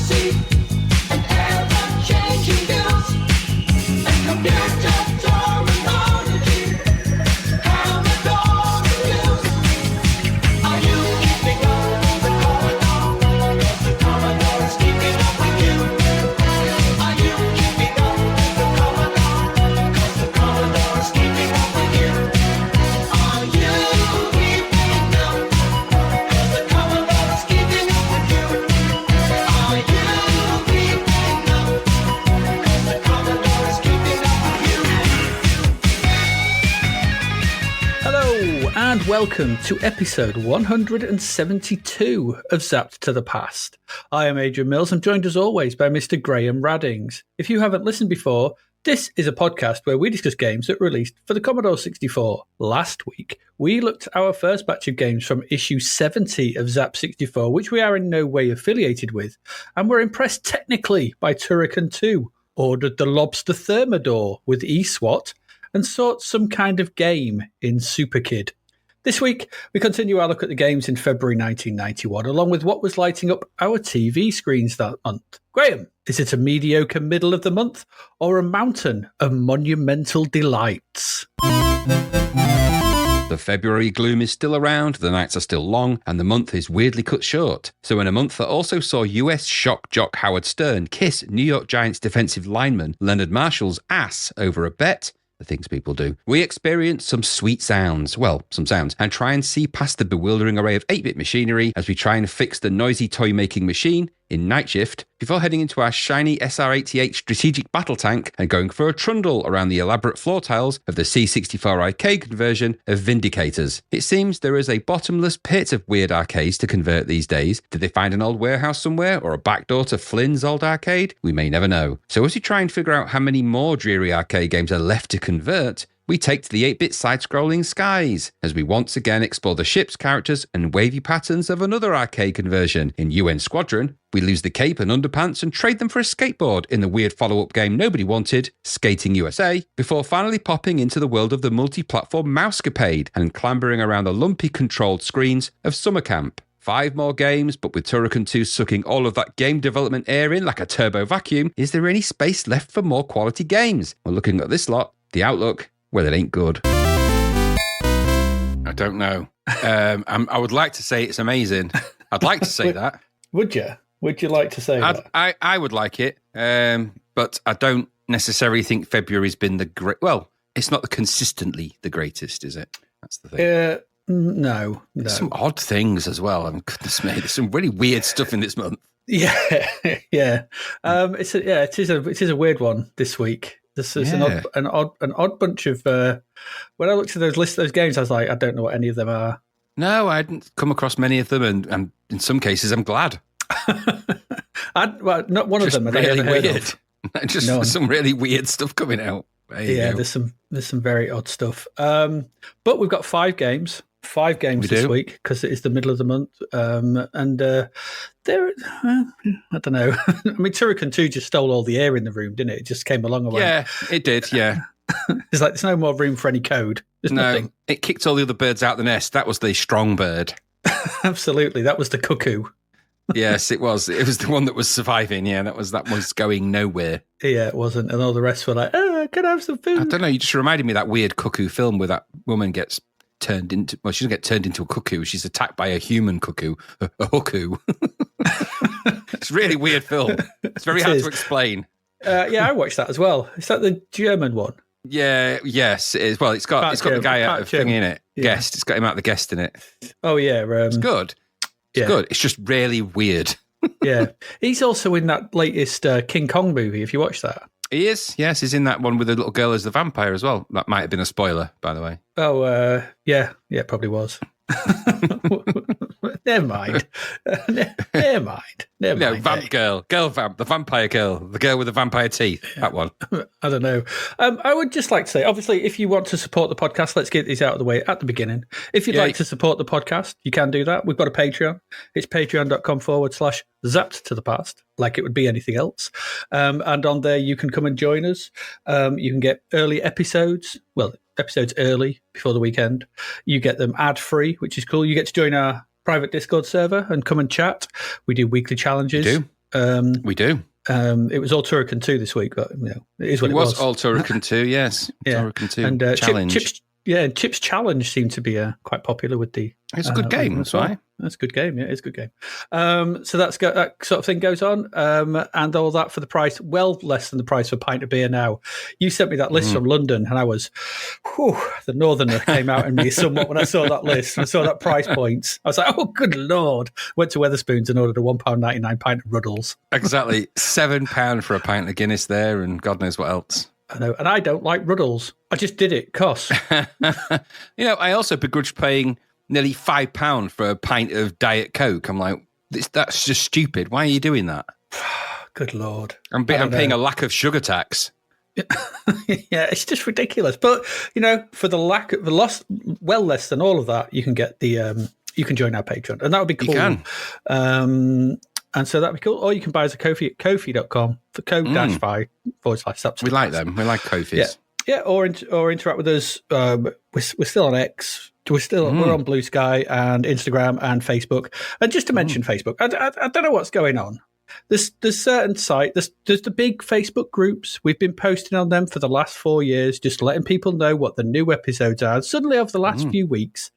see an ever-changing news and computer terminology. Commodore news. Are you keeping up with the Commodore? Yes, the Commodore is keeping up with you. Are you keeping up with the Commodore? Cause the Commodore is keeping up with you. Are you keeping up? Cause the Commodore is keeping up with you. Are you keeping up? Cause the Commodore is keeping up with you. Hello, and welcome to episode 172 of Zapped to the Past. I am Adrian Mills. I'm joined as always by Mr. Graham Raddings. If you haven't listened before, this is a podcast where we discuss games that were released for the Commodore 64. Last week, we looked at our first batch of games from issue 70 of Zap 64, which we are in no way affiliated with, and were impressed technically by Turrican 2, ordered the Lobster Thermidor with eSWAT, and sought some kind of game in Super Kid. This week, we continue our look at the games in February 1991, along with what was lighting up our TV screens that month. Graham, is it a mediocre middle of the month or a mountain of monumental delights? The February gloom is still around, the nights are still long, and the month is weirdly cut short. So in a month that also saw US shock jock Howard Stern kiss New York Giants defensive lineman Leonard Marshall's ass over a bet, the things people do, we experience some sweet sounds, and try and see past the bewildering array of 8-bit machinery as we try and fix the noisy toy-making machine in Night Shift before heading into our shiny SR-88 strategic battle tank and going for a trundle around the elaborate floor tiles of the C64 arcade conversion of Vindicators. It seems there is a bottomless pit of weird arcades to convert these days. Did they find an old warehouse somewhere or a backdoor to Flynn's old arcade? We may never know. So as we try and figure out how many more dreary arcade games are left to convert, we take to the 8-bit side-scrolling skies as we once again explore the ships, characters, and wavy patterns of another arcade conversion. In UN Squadron, we lose the cape and underpants and trade them for a skateboard in the weird follow-up game nobody wanted, Skatin USA, before finally popping into the world of the multi-platform Mousecapade and clambering around the lumpy controlled screens of Summer Camp. 5 more games, but with Turrican 2 sucking all of that game development air in like a turbo vacuum, is there any space left for more quality games? Well, looking at this lot, the outlook, well, it ain't good. I don't know. I would like to say it's amazing. I'd like to say that. Would you? Would you like to say that? I would like it, but I don't necessarily think February's been the great. Well, it's not consistently the greatest, is it? That's the thing. No. There's some odd things as well. I mean, goodness me, there's some really weird stuff in this month. Yeah. It is a weird one this week. This is an odd bunch of. When I looked at those games, I was like, I don't know what any of them are. No, I hadn't come across many of them, and in some cases, I'm glad. Not one of them. Really weird. Just some really weird stuff coming out. There's some very odd stuff. But we've got 5 games. 5 games this week because it is the middle of the month, there. I don't know. I mean, Turrican 2 just stole all the air in the room, didn't it? It just came along and went. Yeah, it did. Yeah, it's like there's no more room for any code. There's nothing. It kicked all the other birds out the nest. That was the strong bird. Absolutely, that was the cuckoo. Yes, it was. It was the one that was surviving. Yeah, that was going nowhere. Yeah, it wasn't, and all the rest were like, "Oh, can I have some food?" I don't know. You just reminded me of that weird cuckoo film where that woman gets turned into. Well, she doesn't get turned into a cuckoo. She's attacked by a human cuckoo, a huckoo. It's a really weird film. It's very hard to explain. I watched that as well. Is that the German one? Yeah. Yes, it is. Well, it's got the guy out of thing in it. Yeah. Guest. It's got him out the guest in it. Oh yeah, it's good. It's good. It's just really weird. Yeah, he's also in that latest King Kong movie. Have you watched that? He is, yes. He's in that one with the little girl as the vampire as well. That might have been a spoiler, by the way. Oh, yeah, it probably was. Never mind. Never mind. No, vamp girl, vamp, the vampire girl, the girl with the vampire teeth, that one. I don't know. I would just like to say, obviously, if you want to support the podcast, let's get these out of the way at the beginning. If you'd like to support the podcast, you can do that. We've got a Patreon. It's patreon.com/zapped to the past, like it would be anything else. And on there, you can come and join us. You can get early episodes. Well, episodes early before the weekend. You get them ad-free, which is cool. You get to join our private Discord server and come and chat. We do weekly challenges. We do. It was all Turrican 2 this week, but it is what it was. It was all Turrican 2, yes. Yeah. Turrican 2 and challenge. Chip's Challenge seemed to be quite popular with the. It's a good game, that's right. That's a good game. Yeah, it's a good game. So that sort of thing goes on, and all that for the price, well less than the price of a pint of beer now. You sent me that list from London, and I was, the northerner came out in me somewhat when I saw that list and I saw that price points. I was like, oh, good Lord. Went to Wetherspoons and ordered a £1.99 pint of Ruddles. Exactly. £7 for a pint of Guinness there, and God knows what else. I know, and I don't like Ruddles. I just did it, cost. I also begrudge paying nearly £5 for a pint of Diet Coke. I'm like, that's just stupid. Why are you doing that? Good Lord. I'm paying a lack of sugar tax. Yeah, it's just ridiculous. But, for the loss, well less than all of that, you can get the, you can join our Patreon. And that would be cool. You can. And so that'd be cool. Or you can buy us a Ko-fi at Ko-fi.com for code-fi/subs. We like them. We like Ko-fis. Yeah, or interact with us. We're still on X. We're on Blue Sky and Instagram and Facebook. And just to mention Facebook, I don't know what's going on. There's certain there's the big Facebook groups. We've been posting on them for the last 4 years, just letting people know what the new episodes are. And suddenly, over the last few weeks,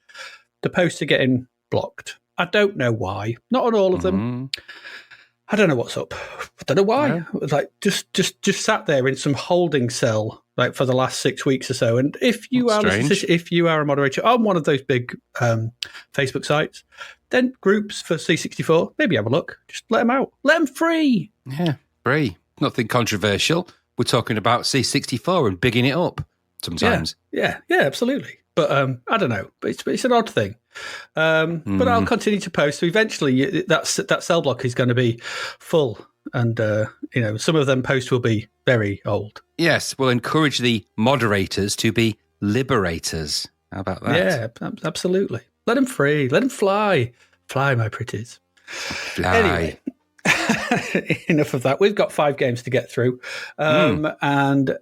the posts are getting blocked. I don't know why. Not on all of them. I don't know what's up. I don't know why. Yeah. Like just sat there in some holding cell like for the last 6 weeks or so. And if you if you are a moderator on one of those big Facebook sites, then groups for C64, maybe have a look. Just let them out. Let them free. Yeah, free. Nothing controversial. We're talking about C64 and bigging it up sometimes. Yeah, absolutely. But I don't know. But it's an odd thing. But I'll continue to post. So eventually, that cell block is going to be full, and some of them posts will be very old. Yes, we'll encourage the moderators to be liberators. How about that? Yeah, absolutely. Let them free. Let them fly. Fly, my pretties. Fly. Anyway, enough of that. We've got 5 games to get through, and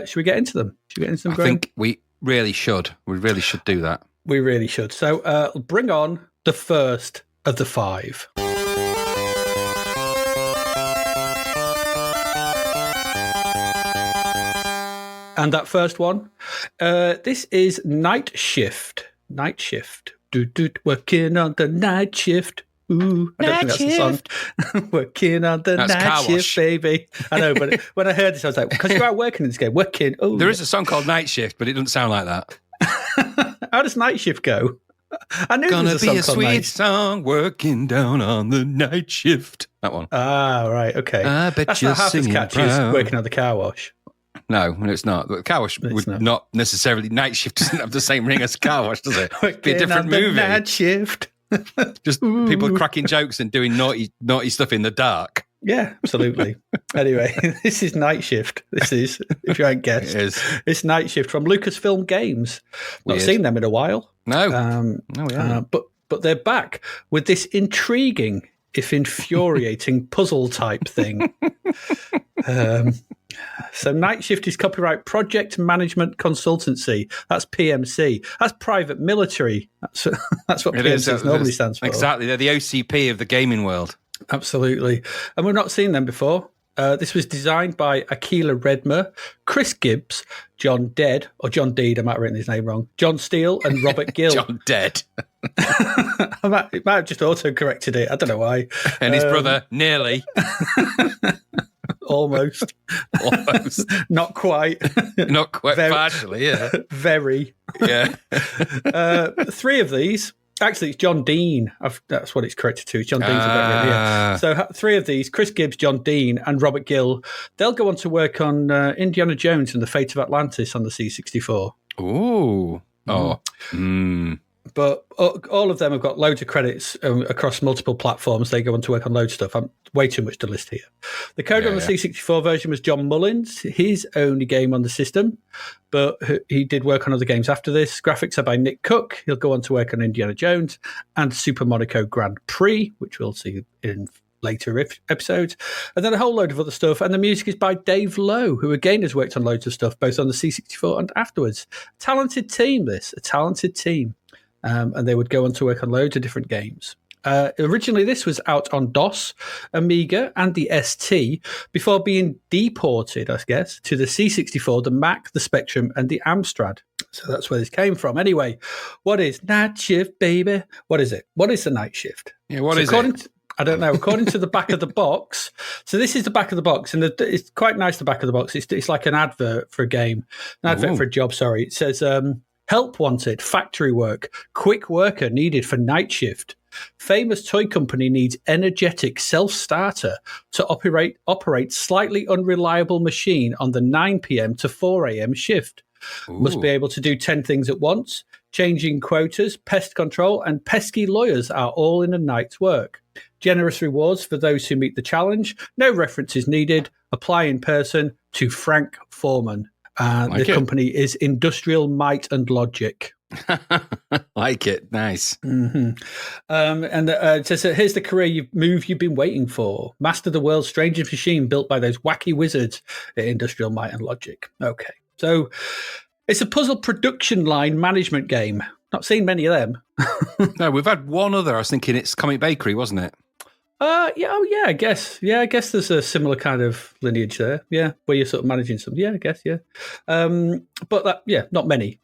should we get into them? I think we really should. We really should do that. We really should. So bring on the first of the 5. And that first one, this is Night Shift. Night Shift. Working on the night shift. Ooh, I don't think that's the song. Working on the night shift, baby. I know, but when I heard this, I was like, because you are working in this game. Working. Oh, there is a song called Night Shift, but it doesn't sound like that. How does Night Shift go? I knew Gonna there was be a song called sweet Night. song working down on the night shift. That one. Ah, right, okay. I bet That's you're not half as singing catchy as proud. working on the car wash. No, it's not. The car wash would not necessarily. Night Shift doesn't have the same ring as car wash, does it? It'd be a different movie. Night Shift. Just people cracking jokes and doing naughty stuff in the dark. Yeah, absolutely. Anyway, this is Night Shift. This is, if you ain't guessed, it's Night Shift from Lucasfilm Games. Not seen them in a while. No, but they're back with this intriguing, if infuriating, puzzle type thing. So Night Shift is copyright Project Management Consultancy. That's PMC. That's private military. That's what PMC normally stands for. Exactly. They're the OCP of the gaming world. Absolutely. And we've not seen them before. This was designed by Akila Redmer, Chris Gibbs, John Dead, or John Deed, I might have written his name wrong, John Steele, and Robert Gill. John Dead. I might have just auto-corrected it. I don't know why. And his brother, nearly. Almost. Not quite. Not quite, Very, partially, yeah. Very. Yeah. 3 of these. Actually, it's John Dean. That's what it's corrected to. It's John Dean's about here. So 3 of these, Chris Gibbs, John Dean, and Robert Gill, they'll go on to work on Indiana Jones and the Fate of Atlantis on the C64. Ooh. Oh. But all of them have got loads of credits across multiple platforms. They go on to work on loads of stuff. I'm way too much to list here. The code on the C64 version was John Mullins, his only game on the system, but he did work on other games after this. Graphics are by Nick Cook. He'll go on to work on Indiana Jones and Super Monaco Grand Prix, which we'll see in later episodes. And then a whole load of other stuff. And the music is by Dave Lowe, who again has worked on loads of stuff, both on the C64 and afterwards. Talented team, a talented team. And they would go on to work on loads of different games. Originally, this was out on DOS, Amiga, and the ST before being deported, I guess, to the C64, the Mac, the Spectrum, and the Amstrad. So that's where this came from. Anyway, what is Night Shift, baby? What is it? What is the Night Shift? Yeah, what is it? I don't know. According to the back of the box, so this is the back of the box, and it's quite nice, the back of the box. It's like an advert for a game, an advert for a job, sorry. It says, help wanted, factory work, quick worker needed for night shift. Famous toy company needs energetic self-starter to operate slightly unreliable machine on the 9 p.m. to 4 a.m. shift. Ooh. Must be able to do 10 things at once. Changing quotas, pest control, and pesky lawyers are all in a night's work. Generous rewards for those who meet the challenge. No references needed. Apply in person to Frank Foreman. The company is Industrial Might and Logic. Like it. Nice. Mm-hmm. It says, here's the career move you've been waiting for. Master the world's strangest machine built by those wacky wizards at Industrial Might and Logic. Okay. So it's a puzzle production line management game. Not seen many of them. No, we've had one other. I was thinking it's Comic Bakery, wasn't it? I guess. Yeah, I guess there's a similar kind of lineage there. Yeah, where you're sort of managing some. Yeah, I guess. Yeah, but not many.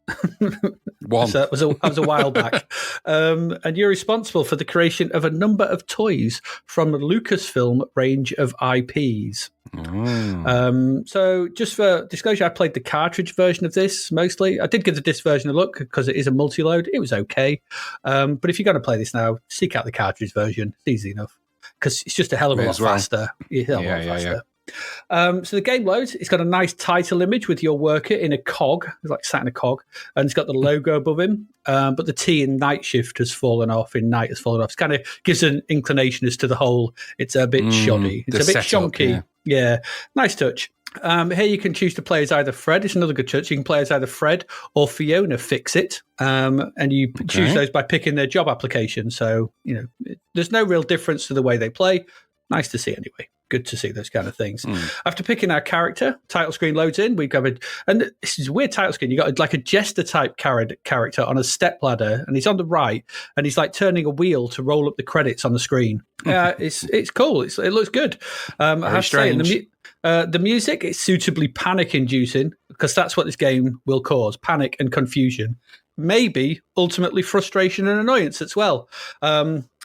One. So that was a while back. And you're responsible for the creation of a number of toys from the Lucasfilm range of IPs. So just for disclosure, I played the cartridge version of this mostly. I did give the disc version a look because it is a multi-load. It was okay. But if you're going to play this now, seek out the cartridge version. It's easy enough because it's just a hell of a lot faster. So the game loads. It's got a nice title image with your worker in a cog. It's like sat in a cog, and it's got the logo above him. But the T in night shift has fallen off. In night has fallen off. It kind of gives an inclination as to the whole. It's a bit shoddy. It's a bit shonky. Yeah, nice touch. Here you can choose to play as either Fred. It's another good touch. You can play as either Fred or Fiona Fix-It. And you choose those by picking their job application. So, there's no real difference to the way they play. Nice to see anyway. Good to see those kind of things. After picking our character, title screen loads in. We've got and this is a weird title screen. You got like a jester type character on a step ladder, and he's on the right, and he's like turning a wheel to roll up the credits on the screen. It's cool. It looks good. I have strange. to say, the music is suitably panic inducing because that's what this game will cause: panic and confusion. Maybe ultimately frustration and annoyance as well.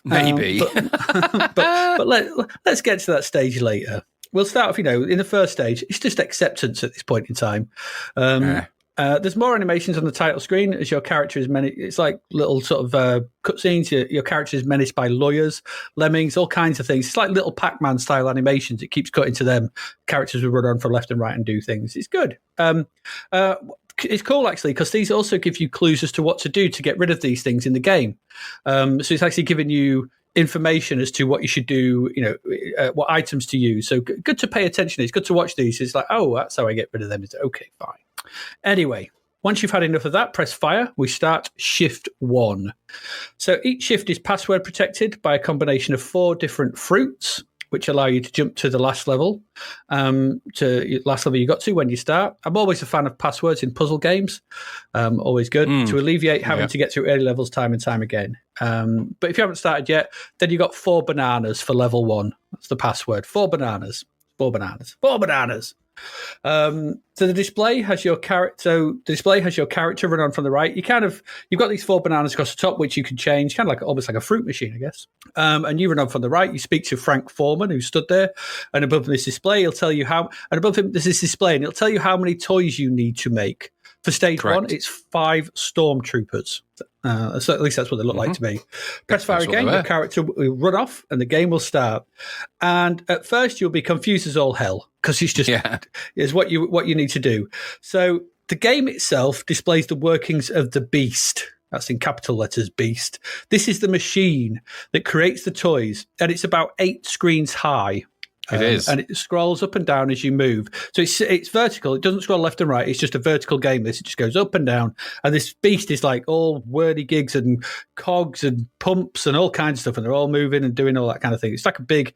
Maybe. But let's get to that stage later. We'll start off, in the first stage, it's just acceptance at this point in time. There's more animations on the title screen as your character is it's like little sort of cutscenes. Your character is menaced by lawyers, lemmings, all kinds of things. It's like little Pac-Man style animations. It keeps cutting to them. Characters will run on for left and right and do things. It's good. It's cool, actually, because these also give you clues as to what to do to get rid of these things in the game. So it's actually giving you information as to what you should do, what items to use. So good to pay attention. It's good to watch these. It's like, oh, that's how I get rid of them. It's okay, fine. Anyway, once you've had enough of that, press fire. We start shift 1. So each shift is password protected by a combination of 4 different fruits, which allow you to jump to the last level, you got to when you start. I'm always a fan of passwords in puzzle games. Always good to alleviate having to get through early levels time and time again. But if you haven't started yet, then you got 4 bananas for level 1. That's the password. 4 bananas. 4 bananas. 4 bananas. So the display has your character. So the display has your character run on from the right. You've got these 4 bananas across the top, which you can change, kind of like almost like a fruit machine, I guess. And you run on from the right. You speak to Frank Foreman, who stood there, and above this display, he'll tell you how. And above him, there's this display, and it'll tell you how many toys you need to make. For stage 1, it's 5 stormtroopers. So at least that's what they look like to me. Press fire again, your character will run off, and the game will start. And at first, you'll be confused as all hell because it's just is what you need to do. So the game itself displays the workings of the beast. That's in capital letters, beast. This is the machine that creates the toys, and it's about 8 screens high. It is. And it scrolls up and down as you move. So it's vertical. It doesn't scroll left and right. It's just a vertical game. It just goes up and down. And this beast is like all whirly-gigs and cogs and pumps and all kinds of stuff. And they're all moving and doing all that kind of thing. It's like a big,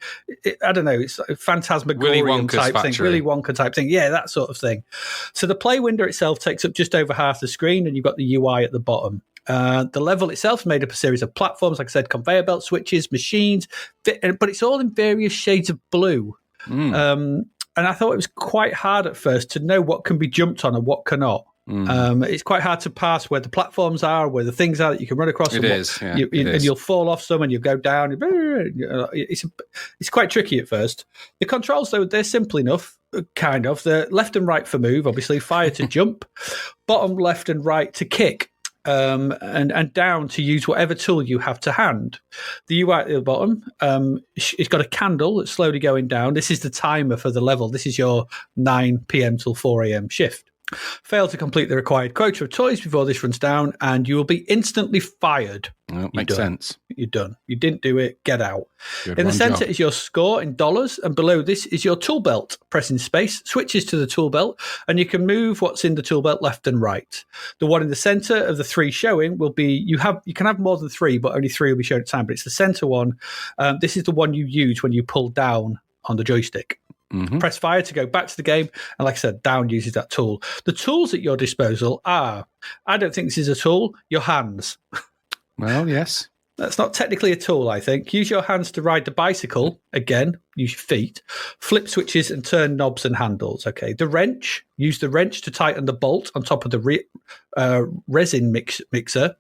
I don't know, it's like a phantasmagorium type thing. Willy Wonka type thing. Yeah, that sort of thing. So the play window itself takes up just over half the screen, and you've got the UI at the bottom. The level itself is made up of a series of platforms, like I said, conveyor belt switches, machines, but it's all in various shades of blue. And I thought it was quite hard at first to know what can be jumped on and what cannot. It's quite hard to pass where the platforms are, where the things are that you can run across. It is, yeah, it and is. you'll fall off some and you'll go down. It's quite tricky at first. The controls, though, they're simple enough, kind of. They're left and right for move, obviously, fire to jump, bottom left and right to kick. And down to use whatever tool you have to hand. The UI at the bottom, it's got a candle that's slowly going down. This is the timer for the level. This is your 9 p.m. till 4 a.m. shift. Fail to complete the required quota of toys before this runs down, and you will be instantly fired. Well, makes sense. You're done. You didn't do it. Get out. Good In the one, center Joe. is your score in dollars, and below this is your tool belt. Pressing space switches to the tool belt, and you can move what's in the tool belt left and right. The one in the center of the 3 showing will be you can have more than 3, but only 3 will be shown at a time. But it's the center one. This is the one you use when you pull down on the joystick. Press fire to go back to the game, and like I said, down uses that tool. The tools at your disposal are, I don't think this is a tool, your hands. Well, yes. That's not technically a tool, I think. Use your hands to ride the bicycle. Again, use your feet. Flip switches and turn knobs and handles. Okay. The wrench. Use the wrench to tighten the bolt on top of the resin mixer.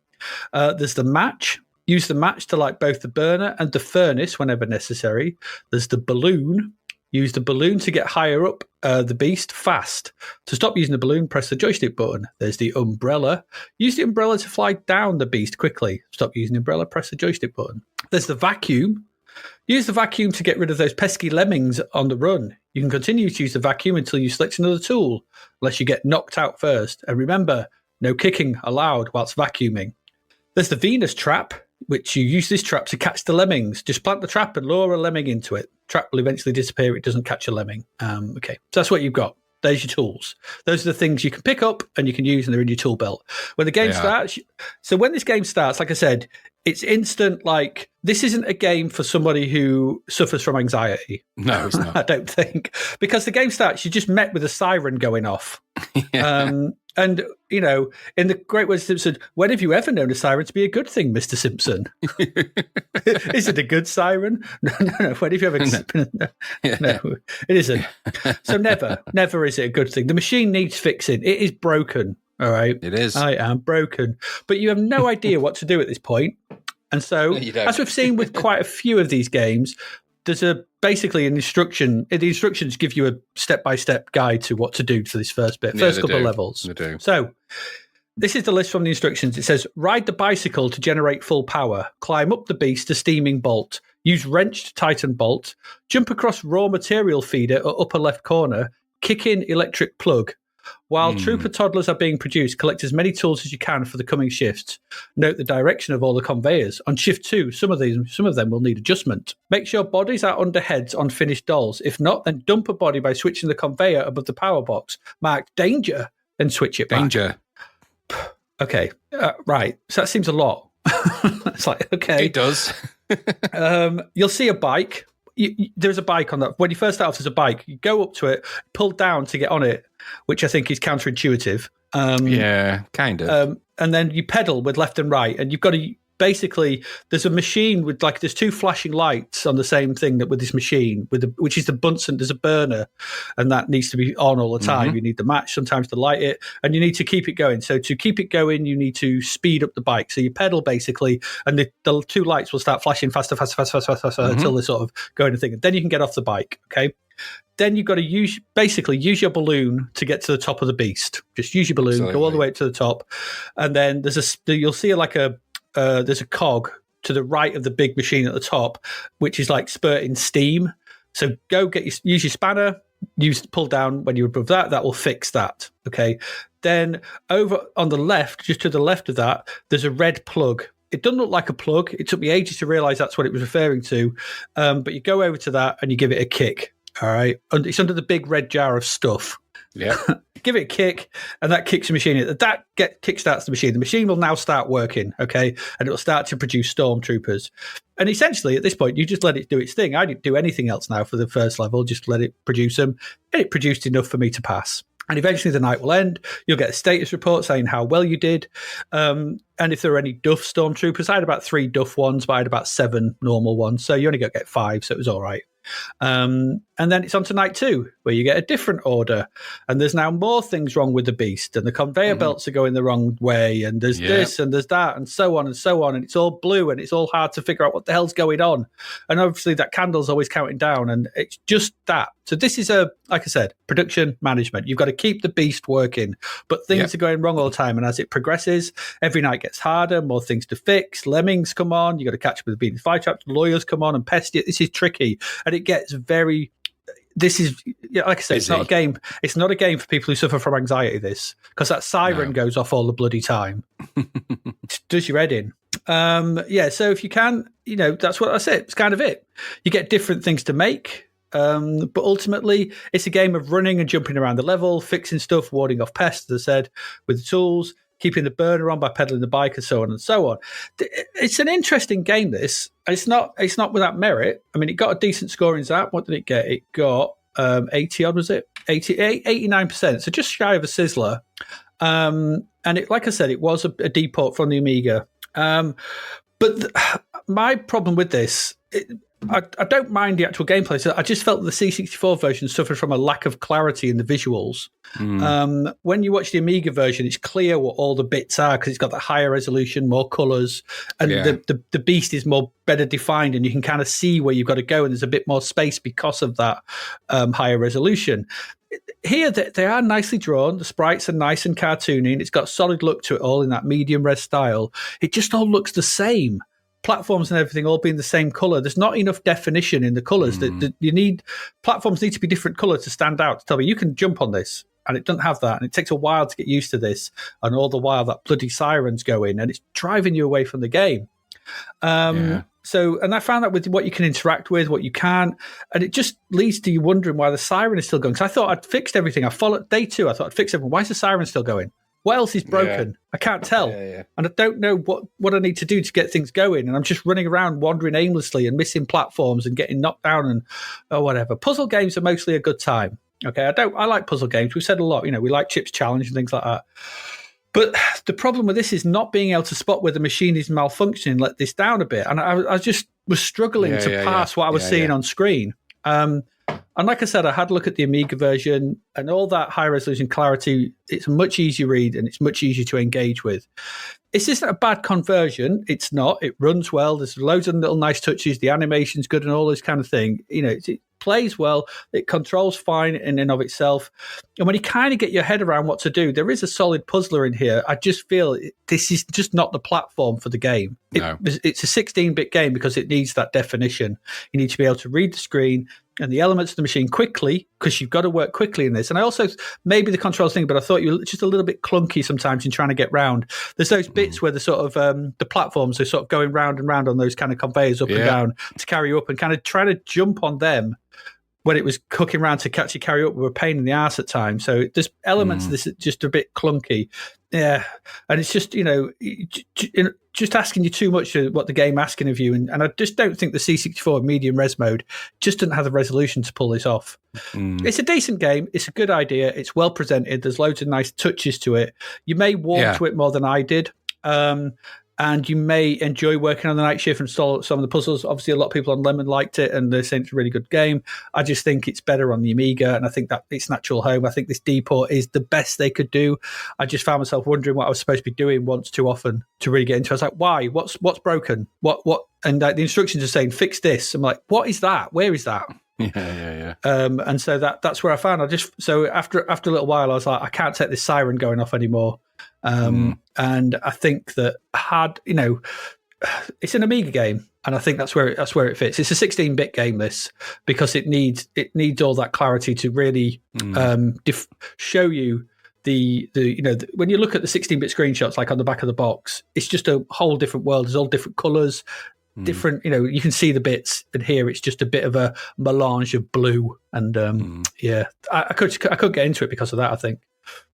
There's the match. Use the match to light both the burner and the furnace whenever necessary. There's the balloon. Use the balloon to get higher up the beast fast. To stop using the balloon, press the joystick button. There's the umbrella. Use the umbrella to fly down the beast quickly. Stop using the umbrella, press the joystick button. There's the vacuum. Use the vacuum to get rid of those pesky lemmings on the run. You can continue to use the vacuum until you select another tool, unless you get knocked out first. And remember, no kicking allowed whilst vacuuming. There's the Venus trap, which you use this trap to catch the lemmings. Just plant the trap and lure a lemming into it. Trap will eventually disappear. It doesn't catch a lemming. Okay, so that's what you've got. There's your tools. Those are the things you can pick up and you can use, and they're in your tool belt. When the game starts, so when this game starts, like I said, it's instant. Like, this isn't a game for somebody who suffers from anxiety. No, it's not. I don't think, because the game starts, you just met with a siren going off. And, you know, in the Great Words of Simpson, when have you ever known a siren to be a good thing, Mr. Simpson? Is it a good siren? No. When have you ever... No, it isn't. So never is it a good thing. The machine needs fixing. It is broken, all right? It is. I am broken. But you have no idea what to do at this point. And so, You don't. as we've seen with quite a few of these games, there's basically an instruction. The instructions give you a step-by-step guide to what to do for this first bit, first couple of levels. They do. So this is the list from the instructions. It says, ride the bicycle to generate full power, climb up the beast to steaming bolt, use wrench to tighten bolt, jump across raw material feeder or upper left corner, kick in electric plug. While trooper toddlers are being produced, collect as many tools as you can for the coming shifts. Note the direction of all the conveyors. On shift 2, some of them will need adjustment. Make sure bodies are under heads on finished dolls. If not, then dump a body by switching the conveyor above the power box marked danger, then switch it back. Danger. Okay, right. So that seems a lot. It's like, okay. It does. You'll see a bike. There's a bike on that. When you first start off, there's a bike. You go up to it, pull down to get on it, which I think is counterintuitive. Yeah, kind of. And then you pedal with left and right, and you've got to basically. There's a machine with there's 2 flashing lights on the same thing that with this machine which is the Bunsen. There's a burner, and that needs to be on all the time. You need the match sometimes to light it, and you need to keep it going. So to keep it going, you need to speed up the bike. So you pedal basically, and the 2 lights will start flashing faster until they sort of go into the thing. And then you can get off the bike. Okay. Then you've got to use your balloon to get to the top of the beast. Just use your balloon, go all the way to the top, and then you'll see there's a cog to the right of the big machine at the top, which is like spurting steam. So use your spanner, pull down when you're above that. That will fix that. Okay. Then over on the left, just to the left of that, there's a red plug. It doesn't look like a plug. It took me ages to realize that's what it was referring to. But you go over to that and you give it a kick. All right. And it's under the big red jar of stuff. Yeah. Give it a kick, and that kicks the machine. That kickstarts the machine. The machine will now start working, okay? And it'll start to produce stormtroopers. And essentially, at this point, you just let it do its thing. I didn't do anything else now for the first level, just let it produce them. And it produced enough for me to pass. And eventually the night will end. You'll get a status report saying how well you did. And if there are any Duff stormtroopers, I had about 3 Duff ones, but I had about 7 normal ones. So you only got to get 5, so it was all right. And then it's on to night 2, where you get a different order. And there's now more things wrong with the beast. And the conveyor belts are going the wrong way. And there's this and there's that and so on and so on. And it's all blue and it's all hard to figure out what the hell's going on. And obviously that candle's always counting down. And it's just that. So this is like I said, production management. You've got to keep the beast working, but things are going wrong all the time. And as it progresses, every night gets harder, more things to fix. Lemmings come on. You've got to catch up with the beast fly traps. Lawyers come on and pest you. This is tricky. And it gets very... This is, like I said, it's not a game. It's not a game for people who suffer from anxiety, this, because that siren goes off all the bloody time. It does your head in. So if you can, that's what I said. It's kind of it. You get different things to make. But ultimately, it's a game of running and jumping around the level, fixing stuff, warding off pests, as I said, with the tools, keeping the burner on by pedaling the bike, and so on and so on. It's an interesting game, this. It's not without merit. I mean, it got a decent score in Zapped. What did it get? It got 80 odd, was it? 89%, so just shy of a sizzler. And it, like I said, it was a deport from the Amiga. But my problem with this... I don't mind the actual gameplay. So I just felt that the C64 version suffered from a lack of clarity in the visuals. When you watch the Amiga version, it's clear what all the bits are because it's got the higher resolution, more colours, and the beast is better defined, and you can kind of see where you've got to go, and there's a bit more space because of that higher resolution. Here, they are nicely drawn. The sprites are nice and cartoony, and it's got a solid look to it all in that medium res style. It just all looks the same. Platforms and everything all being the same color. There's not enough definition in the colors. Platforms need to be different color to stand out, to tell me you can jump on this, and it doesn't have that, and it takes a while to get used to this, and all the while that bloody siren's going, and it's driving you away from the game. So, and I found that with what you can interact with, what you can't, and it just leads to you wondering why the siren is still going. Because I thought I'd fixed everything. I followed day 2. I thought I'd fixed everything. Why is the siren still going? What else is broken? I can't tell. And I don't know what I need to do to get things going. And I'm just running around wandering aimlessly and missing platforms and getting knocked down and whatever. Puzzle games are mostly a good time. Okay, I like puzzle games. We've said a lot. We like Chip's Challenge and things like that. But the problem with this is not being able to spot where the machine is malfunctioning, let this down a bit. And I just was struggling to pass what I was seeing on screen. And like I said, I had a look at the Amiga version, and all that high-resolution clarity, it's a much easier read, and it's much easier to engage with. This isn't a bad conversion. It's not. It runs well. There's loads of little nice touches. The animation's good and all this kind of thing. It plays well. It controls fine in and of itself. And when you kind of get your head around what to do, there is a solid puzzler in here. I just feel this is just not the platform for the game. It's a 16-bit game because it needs that definition. You need to be able to read the screen and the elements of the machine quickly, because you've got to work quickly in this. And I also, maybe the controls thing, but I thought you were just a little bit clunky sometimes in trying to get round. There's those bits where the sort of the platforms are sort of going round and round on those kind of conveyors up and down to carry you up, and kind of trying to jump on them when it was cooking around to catch you carry up were a pain in the arse at times. So there's elements of this that just a bit clunky. Yeah. And it's just, just asking you too much of what the game asking of you. And I just don't think the C64 medium res mode just doesn't have the resolution to pull this off. It's a decent game. It's a good idea. It's well presented. There's loads of nice touches to it. You may warm to it more than I did. And you may enjoy working on the night shift and solve some of the puzzles. Obviously, a lot of people on Lemon liked it, and they're saying it's a really good game. I just think it's better on the Amiga, and I think that it's natural home. I think this deport is the best they could do. I just found myself wondering what I was supposed to be doing once too often to really get into it. I was like, why? What's broken? What? And the instructions are saying, fix this. I'm like, what is that? Where is that? Yeah. And so that's where I found. After a little while, I was like, I can't take this siren going off anymore. And I think that it's an Amiga game, and I think that's where it fits. It's a 16-bit game, this, because it needs all that clarity to really show you when you look at the 16-bit screenshots, like on the back of the box, it's just a whole different world. There's all different colours. Different, you can see the bits, and here it's just a bit of a melange of blue, and I could get into it because of that, I think.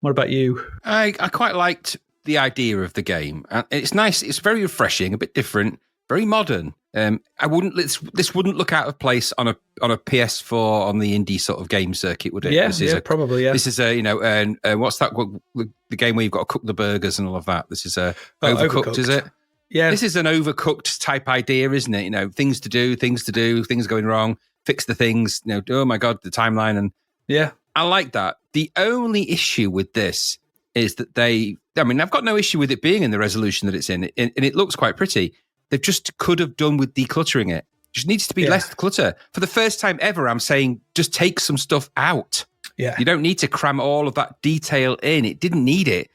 What about you? I quite liked the idea of the game. It's nice. It's very refreshing, a bit different, very modern. I wouldn't. This wouldn't look out of place on a PS4 on the indie sort of game circuit, would it? Yeah, This is probably. Yeah. This is what's that? The game where you've got to cook the burgers and all of that. This is Overcooked, is it? Yeah. This is an Overcooked type idea, isn't it? Things to do, things going wrong, fix the things. Oh my God, the timeline. And yeah, I like that. The only issue with this is that I've got no issue with it being in the resolution that it's in, and it looks quite pretty. They just could have done with decluttering it. Just needs to be less clutter. For the first time ever, I'm saying just take some stuff out. Yeah. You don't need to cram all of that detail in. It didn't need it.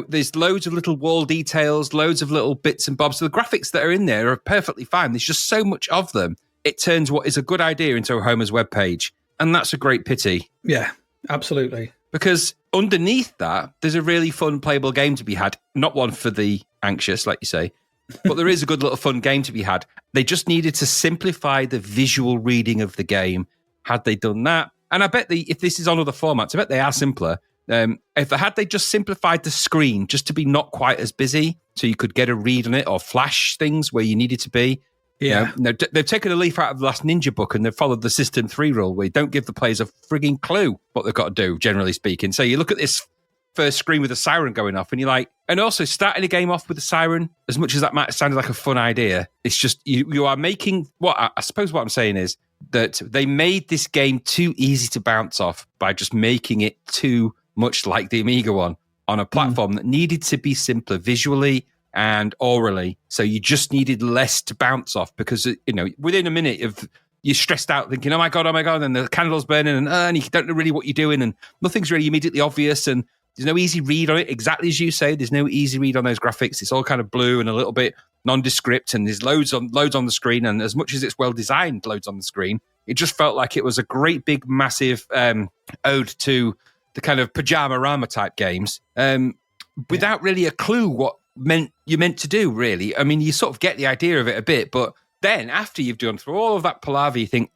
There's loads of little wall details, loads of little bits and bobs. So the graphics that are in there are perfectly fine. There's just so much of them. It turns what is a good idea into a Homer's webpage. And that's a great pity. Yeah, absolutely. Because underneath that, there's a really fun playable game to be had. Not one for the anxious, like you say, but there is a good little fun game to be had. They just needed to simplify the visual reading of the game. Had they done that, and I bet if this is on other formats, I bet they are simpler. If they just simplified the screen just to be not quite as busy, so you could get a read on it or flash things where you needed to be. Yeah. They've taken a leaf out of the last Ninja book and they've followed the System 3 rule where you don't give the players a frigging clue what they've got to do, generally speaking. So you look at this first screen with a siren going off and you're like, and also starting a game off with a siren, as much as that might sound like a fun idea, it's just, you are making, I suppose what I'm saying is that they made this game too easy to bounce off by just making it too much like the Amiga one on a platform that needed to be simpler visually and orally. So you just needed less to bounce off because, within a minute of you're stressed out thinking, oh my God, and the candle's burning and you don't know really what you're doing and nothing's really immediately obvious and there's no easy read on it. Exactly as you say, there's no easy read on those graphics. It's all kind of blue and a little bit nondescript and there's loads on the screen. And as much as it's well designed, loads on the screen, it just felt like it was a great big massive ode to the kind of pajama-rama type games without really a clue what you're meant to do, really. I mean, you sort of get the idea of it a bit, but then after you've gone through all of that palaver, you think,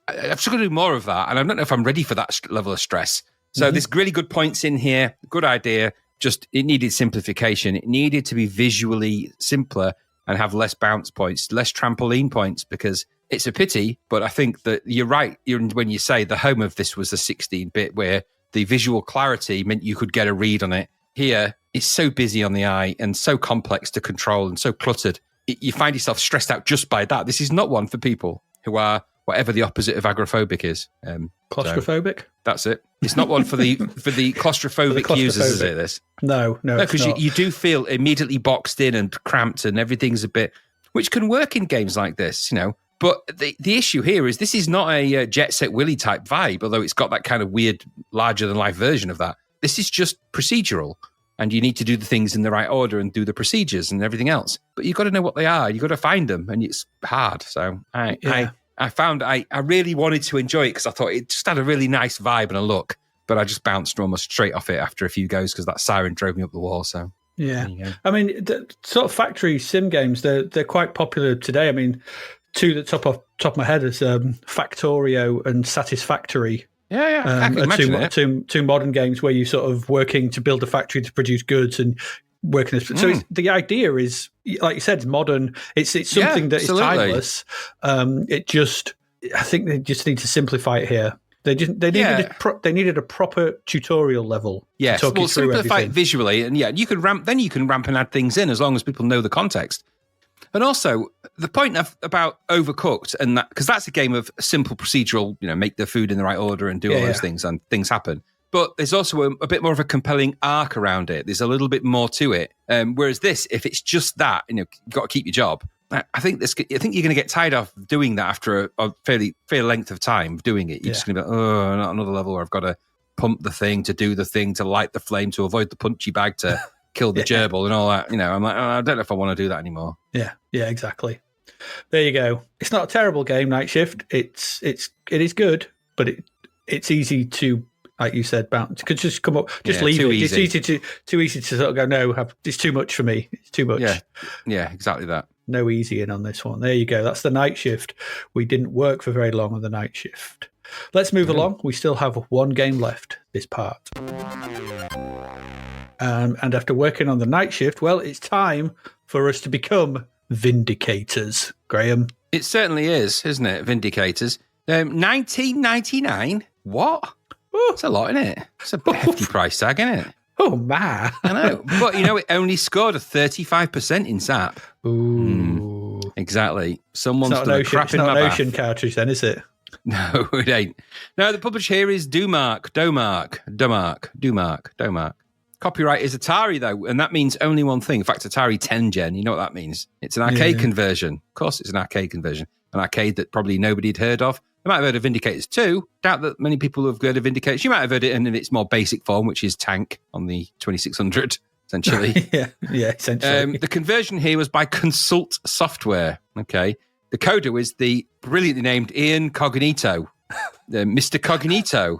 I've still got to do more of that. And I don't know if I'm ready for that level of stress. So there's really good points in here, good idea, just it needed simplification. It needed to be visually simpler and have less bounce points, less trampoline points, because it's a pity, but I think that you're right when you say the home of this was the 16-bit where the visual clarity meant you could get a read on it. Here, it's so busy on the eye and so complex to control and so cluttered. You find yourself stressed out just by that. This is not one for people who are whatever the opposite of agoraphobic is. Claustrophobic? So that's it. It's not one for the claustrophobic users, is it? This no, because you do feel immediately boxed in and cramped, and everything's a bit, which can work in games like this, But the issue here is this is not a Jet Set Willy type vibe, although it's got that kind of weird, larger than life version of that. This is just procedural, and you need to do the things in the right order and do the procedures and everything else. But you've got to know what they are. You've got to find them, and it's hard. So I found I really wanted to enjoy it because I thought it just had a really nice vibe and a look, but I just bounced almost straight off it after a few goes because that siren drove me up the wall. So yeah, I mean, the sort of factory sim games, they're quite popular today. I mean, two that top of my head is Factorio and Satisfactory. Yeah, I can imagine it. Two modern games where you're sort of working to build a factory to produce goods and working. So the idea is, like you said, modern. It's something that is timeless. I think they just need to simplify it here. They needed a proper tutorial level. Yes, to talk you through simplify everything. it visually, and you can ramp and add things in as long as people know the context. And also, the point about Overcooked, and that because that's a game of simple procedural, make the food in the right order and do all those things, and things happen. But there's also a bit more of a compelling arc around it. There's a little bit more to it. Whereas this, if it's just that, you've got to keep your job. I think you're going to get tired of doing that after a fair length of time of doing it. You're just going to be like, oh, not another level where I've got to pump the thing, to do the thing, to light the flame, to avoid the punchy bag, to kill the gerbil and all that. I'm like, I don't know if I want to do that anymore. Yeah, exactly. There you go. It's not a terrible game, Night Shift. It is good, but it's easy to, like you said, bounce. Could just come up, just leave it. Easy. It's too easy to sort of go. No, it's too much for me. It's too much. Yeah, exactly that. No easy in on this one. There you go. That's the Night Shift. We didn't work for very long on the Night Shift. Let's move along. We still have one game left this part. And after working on the Night Shift, well, it's time for us to become Vindicators. Graham. It certainly is, isn't it? Vindicators. 1999. What? That's a lot, isn't it? It's a hefty price tag, isn't it? Oh, man. I know. But, it only scored a 35% in Zap. Ooh. Exactly. Someone's It's done a crap in not my an bath. ocean cartridge then, is it? No, it ain't. No, the publisher here is Domark. Copyright is Atari, though, and that means only one thing. In fact, Atari 10 Gen, you know what that means? It's an arcade conversion. Of course, it's an arcade conversion. An arcade that probably nobody had heard of. They might have heard of Vindicators too. Doubt that many people have heard of Vindicators. You might have heard it in its more basic form, which is Tank on the 2600, essentially. yeah, essentially. The conversion here was by Consult Software. Okay. The coder was the brilliantly named Ian Cognito. Mr. Cognito.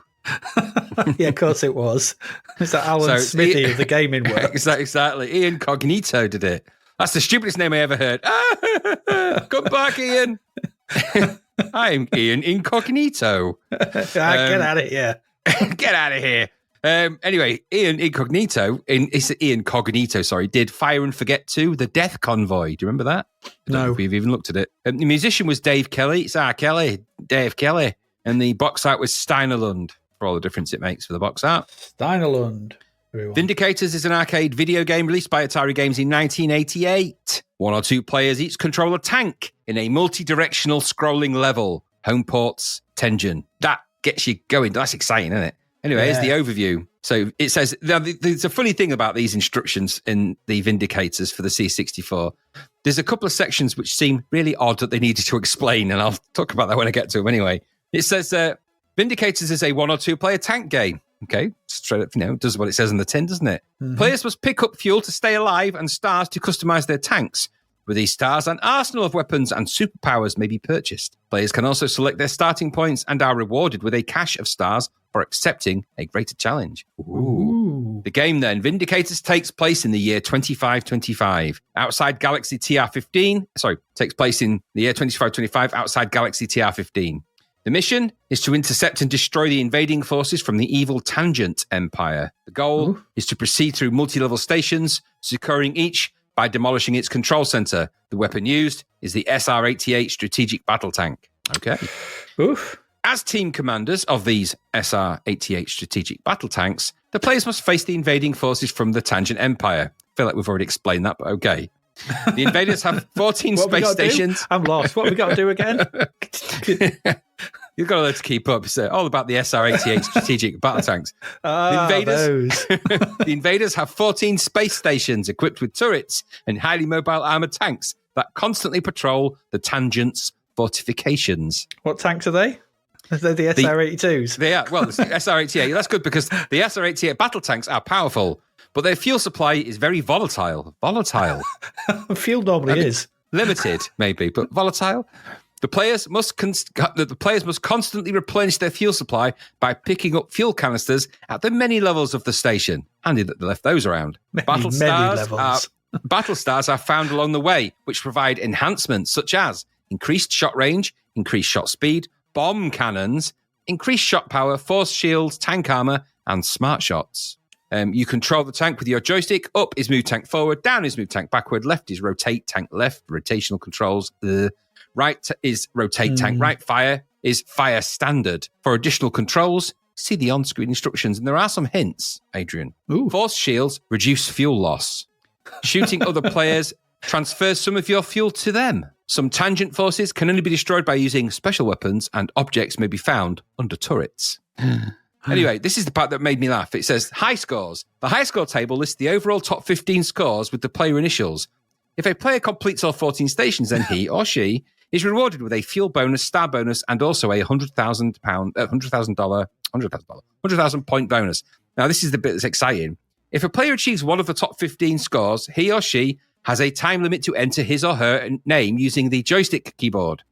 Yeah, of course it was. It's that Alan Smithy of the gaming world. Exactly. Ian Cognito did it. That's the stupidest name I ever heard. Come back, Ian. I'm Ian Incognito. Get out of here. Get out of here. Anyway, Ian Incognito, Ian Cognito, sorry, did Fire and Forget 2, The Death Convoy. Do you remember that? I don't know if we've even looked at it. The musician was Dave Kelly. It's Kelly, Dave Kelly. And the box art was Steinerlund, for all the difference it makes for the box art. Steinerlund. Vindicators is an arcade video game released by Atari Games in 1988. 1 or 2 players each control a tank in a multi-directional scrolling level. Home ports, Tengen. That gets you going. That's exciting, isn't it? Anyway, here's the overview. So it says, now there's a funny thing about these instructions in the Vindicators for the C64. There's a couple of sections which seem really odd that they needed to explain, and I'll talk about that when I get to them anyway. It says, Vindicators is a 1 or 2 player tank game. Okay, straight up, does what it says on the tin, doesn't it? Mm-hmm. Players must pick up fuel to stay alive and stars to customize their tanks. With these stars, an arsenal of weapons and superpowers may be purchased. Players can also select their starting points and are rewarded with a cache of stars for accepting a greater challenge. Ooh. The game then, Vindicators, takes place in the year 2525. Outside Galaxy TR-15, takes place in the year 2525 outside Galaxy TR-15. The mission is to intercept and destroy the invading forces from the evil Tangent Empire. The goal is to proceed through multi-level stations, securing each by demolishing its control center. The weapon used is the SR-88 strategic battle tank. Okay. Oof. As team commanders of these SR-88 strategic battle tanks, the players must face the invading forces from the Tangent Empire. I feel like we've already explained that, but okay. The invaders have 14 space stations. I'm lost. What have we got to do again? You've got to learn to keep up. It's all about the SR-88 strategic battle tanks. The invaders have 14 space stations equipped with turrets and highly mobile armored tanks that constantly patrol the Tangent's fortifications. What tanks are they? Are they the SR-82s? They are. Well, the SR-88. That's good because the SR-88 battle tanks are powerful, but their fuel supply is very volatile. Fuel normally is. Limited, maybe, but volatile. The players must constantly replenish their fuel supply by picking up fuel canisters at the many levels of the station. Handy that they left those around. Battle stars are found along the way, which provide enhancements such as increased shot range, increased shot speed, bomb cannons, increased shot power, force shields, tank armor, and smart shots. You control the tank with your joystick. Up is move tank forward, down is move tank backward, left is rotate tank left, rotational controls. Right is rotate tank right, fire is fire standard. For additional controls, see the on-screen instructions. And there are some hints, Adrian. Ooh. Force shields reduce fuel loss. Shooting other players transfers some of your fuel to them. Some tangent forces can only be destroyed by using special weapons, and objects may be found under turrets. Anyway, this is the part that made me laugh. It says, high scores. The high score table lists the overall top 15 scores with the player initials. If a player completes all 14 stations, then he or she is rewarded with a fuel bonus, star bonus, and also a $100,000 point bonus. Now, this is the bit that's exciting. If a player achieves one of the top 15 scores, he or she has a time limit to enter his or her name using the joystick keyboard.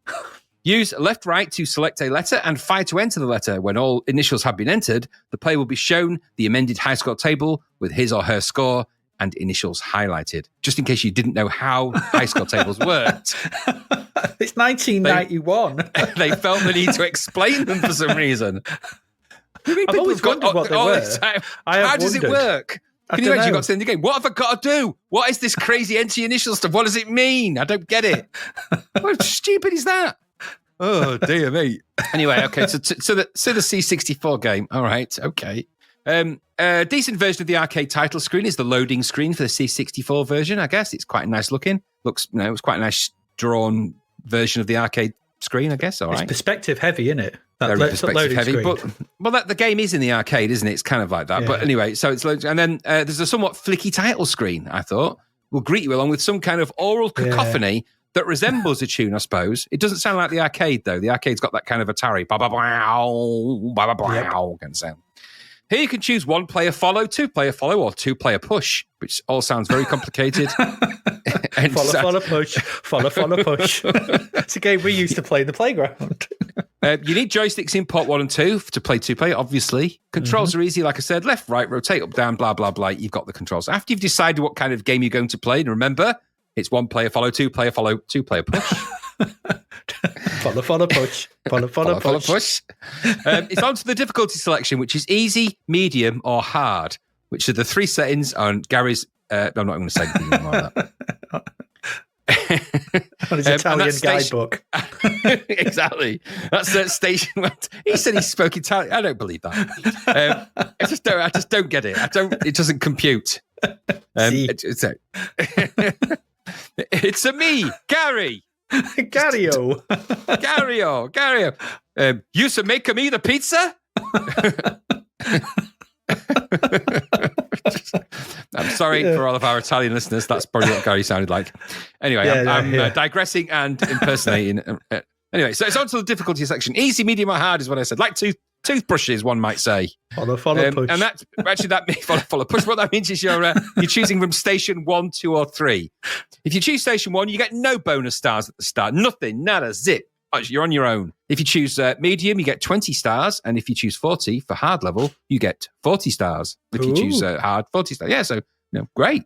Use left-right to select a letter and fire to enter the letter. When all initials have been entered, the player will be shown the amended high score table with his or her score and initials highlighted. Just in case you didn't know how high score tables worked. It's 1991. They felt the need to explain them for some reason. I've always wondered what they were. How does it work? Can you imagine you got to the end of the game? What have I got to do? What is this crazy enter your initial stuff? What does it mean? I don't get it. What stupid is that? Oh, dear me. Anyway, okay, so the C64 game. All right, okay. A decent version of the arcade title screen is the loading screen for the C64 version, I guess. It's quite nice looking. Looks, it was quite a nice drawn version of the arcade screen, I guess. All right. It's perspective heavy, isn't it? Very perspective heavy, but the game is in the arcade, isn't it? It's kind of like that. Yeah. But anyway, so it's loads, and then there's a somewhat flicky title screen. I thought will greet you along with some kind of oral cacophony that resembles a tune. I suppose it doesn't sound like the arcade though. The arcade's got that kind of Atari ba ba ba ba ba kind of sound. Here you can choose 1-player follow, 2-player follow, or 2-player push, which all sounds very complicated. Follow, push. It's a game we used to play in the playground. You need joysticks in port 1 and 2 to play 2-player, obviously. Controls are easy, like I said, left, right, rotate, up, down, blah, blah, blah. You've got the controls. After you've decided what kind of game you're going to play, and remember, it's 1-player follow, 2-player follow, 2-player push. Follow, push. Follow, push. It's on to the difficulty selection, which is easy, medium, or hard, which are the 3 settings on Gary's... I'm not going to say anything more like that. On his Italian guidebook. Exactly. That's station. He said he spoke Italian. I don't believe that. I just don't get it. It doesn't compute. It's a me, Gary. Gario. You should make me the pizza? I'm sorry for all of our Italian listeners. That's probably what Gary sounded like. Anyway, I'm digressing and impersonating. Anyway, so it's on to the difficulty section. Easy, medium, or hard is what I said. Like toothbrushes, one might say. Follow, push. And that's actually that means follow, push. What that means is you're choosing from station 1, 2, or 3. If you choose station 1, you get no bonus stars at the start. Nothing, nada, zip. You're on your own. If you choose medium, you get 20 stars. And if you choose 40 for hard level, you get 40 stars. If you choose hard, 40 stars. Yeah, so great.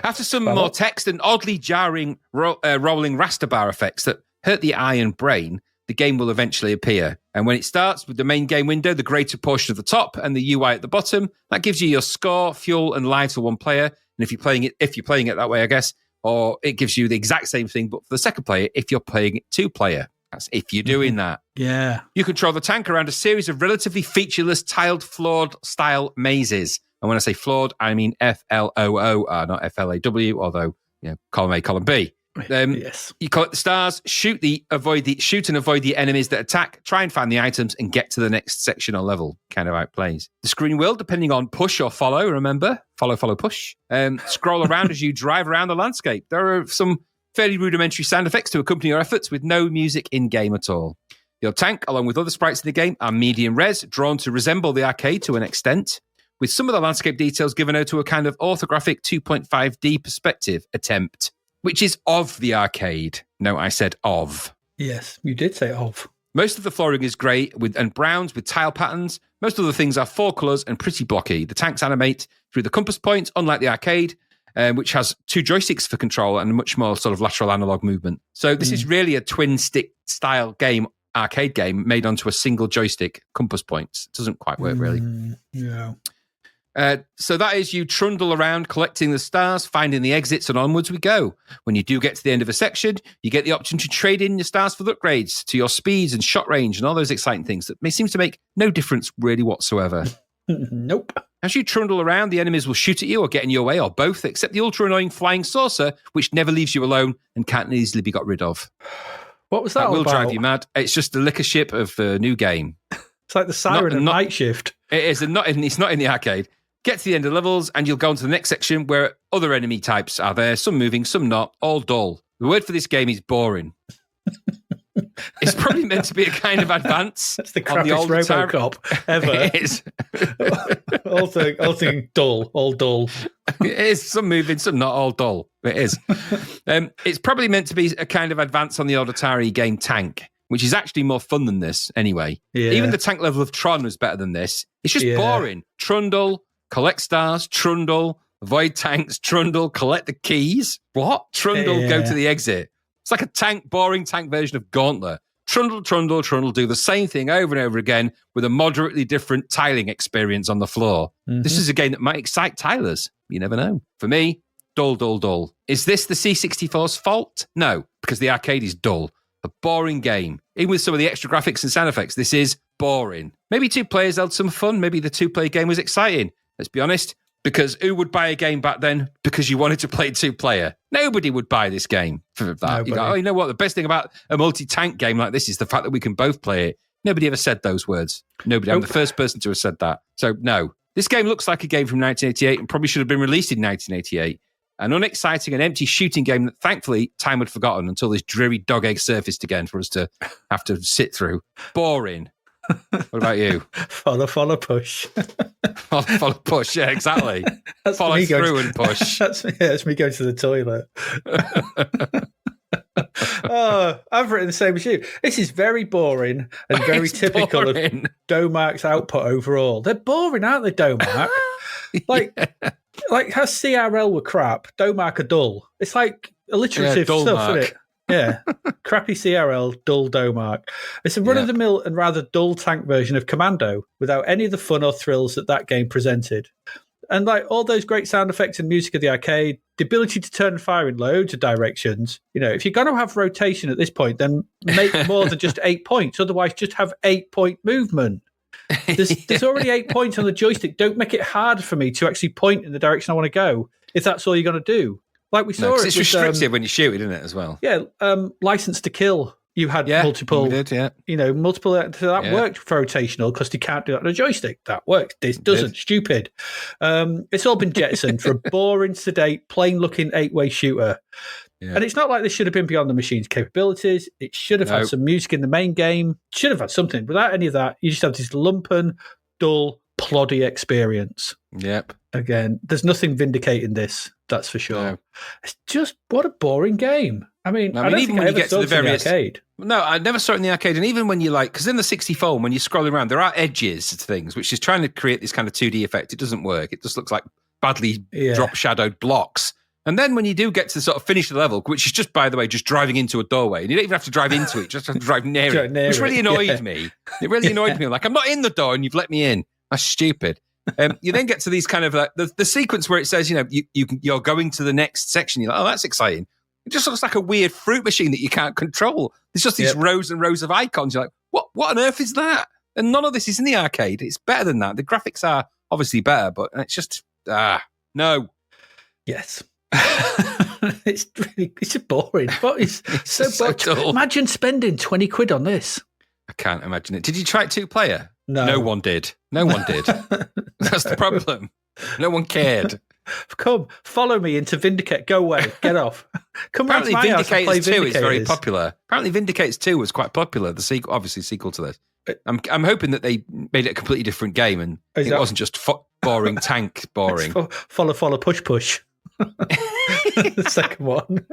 After some more text and oddly jarring rolling raster bar effects that hurt the eye and brain, the game will eventually appear. And when it starts with the main game window, the greater portion of the top and the UI at the bottom, that gives you your score, fuel, and lives for 1 player. And if you're playing it that way, I guess, or it gives you the exact same thing, but for the second player, if you're playing it 2-player. That's if you're doing that. Yeah. You control the tank around a series of relatively featureless, tiled, floored style mazes. And when I say floored, I mean FLOO, not FLAW, although, column A, column B. Yes. You collect the stars, shoot and avoid the enemies that attack, try and find the items, and get to the next section or level. Kind of outplays. The screen will, depending on push or follow, remember? Follow, push. Scroll around as you drive around the landscape. There are some fairly rudimentary sound effects to accompany your efforts with no music in-game at all. Your tank, along with other sprites in the game, are medium res, drawn to resemble the arcade to an extent, with some of the landscape details given out to a kind of orthographic 2.5D perspective attempt, which is of the arcade. No, I said of. Yes, you did say of. Most of the flooring is grey and browns with tile patterns. Most of the things are 4 colours and pretty blocky. The tanks animate through the compass point, unlike the arcade, which has 2 joysticks for control and much more sort of lateral analog movement. So this is really a twin stick style game, arcade game, made onto a single joystick compass points. It doesn't quite work really. Yeah. So that is you trundle around collecting the stars, finding the exits, and onwards we go. When you do get to the end of a section, you get the option to trade in your stars for the upgrades to your speeds and shot range and all those exciting things that may seem to make no difference really whatsoever. Nope. As you trundle around, the enemies will shoot at you or get in your way or both, except the ultra-annoying flying saucer, which never leaves you alone and can't easily be got rid of. What was that That all will about? drive you mad. It's just the liquor ship of a new game. It's like the siren and night shift. It is, and it's not in the arcade. Get to the end of levels, and you'll go on to the next section where other enemy types are there, some moving, some not, all dull. The word for this game is boring. It's probably meant to be a kind of advance. That's the crappiest RoboCop ever. It is. all thing dull, all dull. It is, some moving, some not, all dull. It is. It's probably meant to be a kind of advance on the old Atari game Tank, which is actually more fun than this anyway. Yeah. Even the tank level of Tron was better than this. It's just boring. Trundle, collect stars, trundle, avoid tanks, trundle, collect the keys. What? Trundle, go to the exit. It's like a boring tank version of Gauntlet. trundle, trundle, trundle, do the same thing over and over again with a moderately different tiling experience on the floor. This is a game that might excite tilers. You never know. For me, dull, dull, dull. Is this the C64's fault? No, because the arcade is dull. A boring game. Even with some of the extra graphics and sound effects, this is boring. Maybe 2 players held some fun. Maybe the 2-player game was exciting. Let's be honest. Because who would buy a game back then because you wanted to play 2-player? Nobody would buy this game for that. You go, oh, you know what? The best thing about a multi-tank game like this is the fact that we can both play it. Nobody ever said those words. Nobody. I'm the first person to have said that. So, no. This game looks like a game from 1988 and probably should have been released in 1988. An unexciting and empty shooting game that, thankfully, time had forgotten until this dreary dog egg surfaced again for us to have to sit through. Boring. What about you? Follow, push. follow, push. Yeah, exactly. Follow through and push. That's me going to the toilet. Oh, I've written the same as you. This is very boring and very typical of Domark's output overall. They're boring, aren't they, Domark? Like how CRL were crap, Domark are dull. It's like alliterative stuff, isn't it? Yeah. Crappy CRL, dull Domark. It's a run-of-the-mill and rather dull tank version of Commando without any of the fun or thrills that game presented. And like all those great sound effects and music of the arcade, the ability to turn and fire in loads of directions. You know, if you're going to have rotation at this point, then make more than just 8 points. Otherwise, just have 8-point movement. There's already 8 points on the joystick. Don't make it hard for me to actually point in the direction I want to go if that's all you're going to do. Like we saw it's restrictive when you shoot it, isn't it, as well? Yeah, License to Kill. You had multiple, multiple. So that worked for rotational because you can't do that on a joystick. That works. This doesn't. Stupid. It's all been jettisoned for a boring, sedate, plain-looking 8-way shooter. Yeah. And it's not like this should have been beyond the machine's capabilities. It should have had some music in the main game. Should have had something. Without any of that, you just have this lumpen, dull, ploddy experience. Yep. Again, there's nothing vindicating this. That's for sure. No. It's just what a boring game. I mean even when you get to the various arcade. No, I never saw it in the arcade. And even when you because in the 64, when you're scrolling around, there are edges to things, which is trying to create this kind of 2D effect. It doesn't work. It just looks like badly drop shadowed blocks. And then when you do get to sort of finish the level, which is just, by the way, just driving into a doorway, and you don't even have to drive into it, just have to drive near it, which really annoyed me. It really annoyed me. Like, I'm not in the door and you've let me in. That's stupid. You then get to these kind of the sequence where it says, you're going to the next section. You're like, oh, that's exciting. It just looks like a weird fruit machine that you can't control. There's just these rows and rows of icons. You're like, what on earth is that? And none of this is in the arcade. It's better than that. The graphics are obviously better, but it's just, no. Yes. It's just boring. But it's so boring. Imagine spending 20 quid on this. I can't imagine it. Did you try it 2-player? No. No one did. No one did. That's the problem. No one cared. Come, follow me into Vindicate. Go away. Get off. Come round to my house and play Vindicators 2 Vindicators. is very popular. Apparently Vindicators 2 was quite popular. The sequel, obviously sequel to this. I'm hoping that they made it a completely different game and it wasn't just boring tank boring. Follow, push. The second one.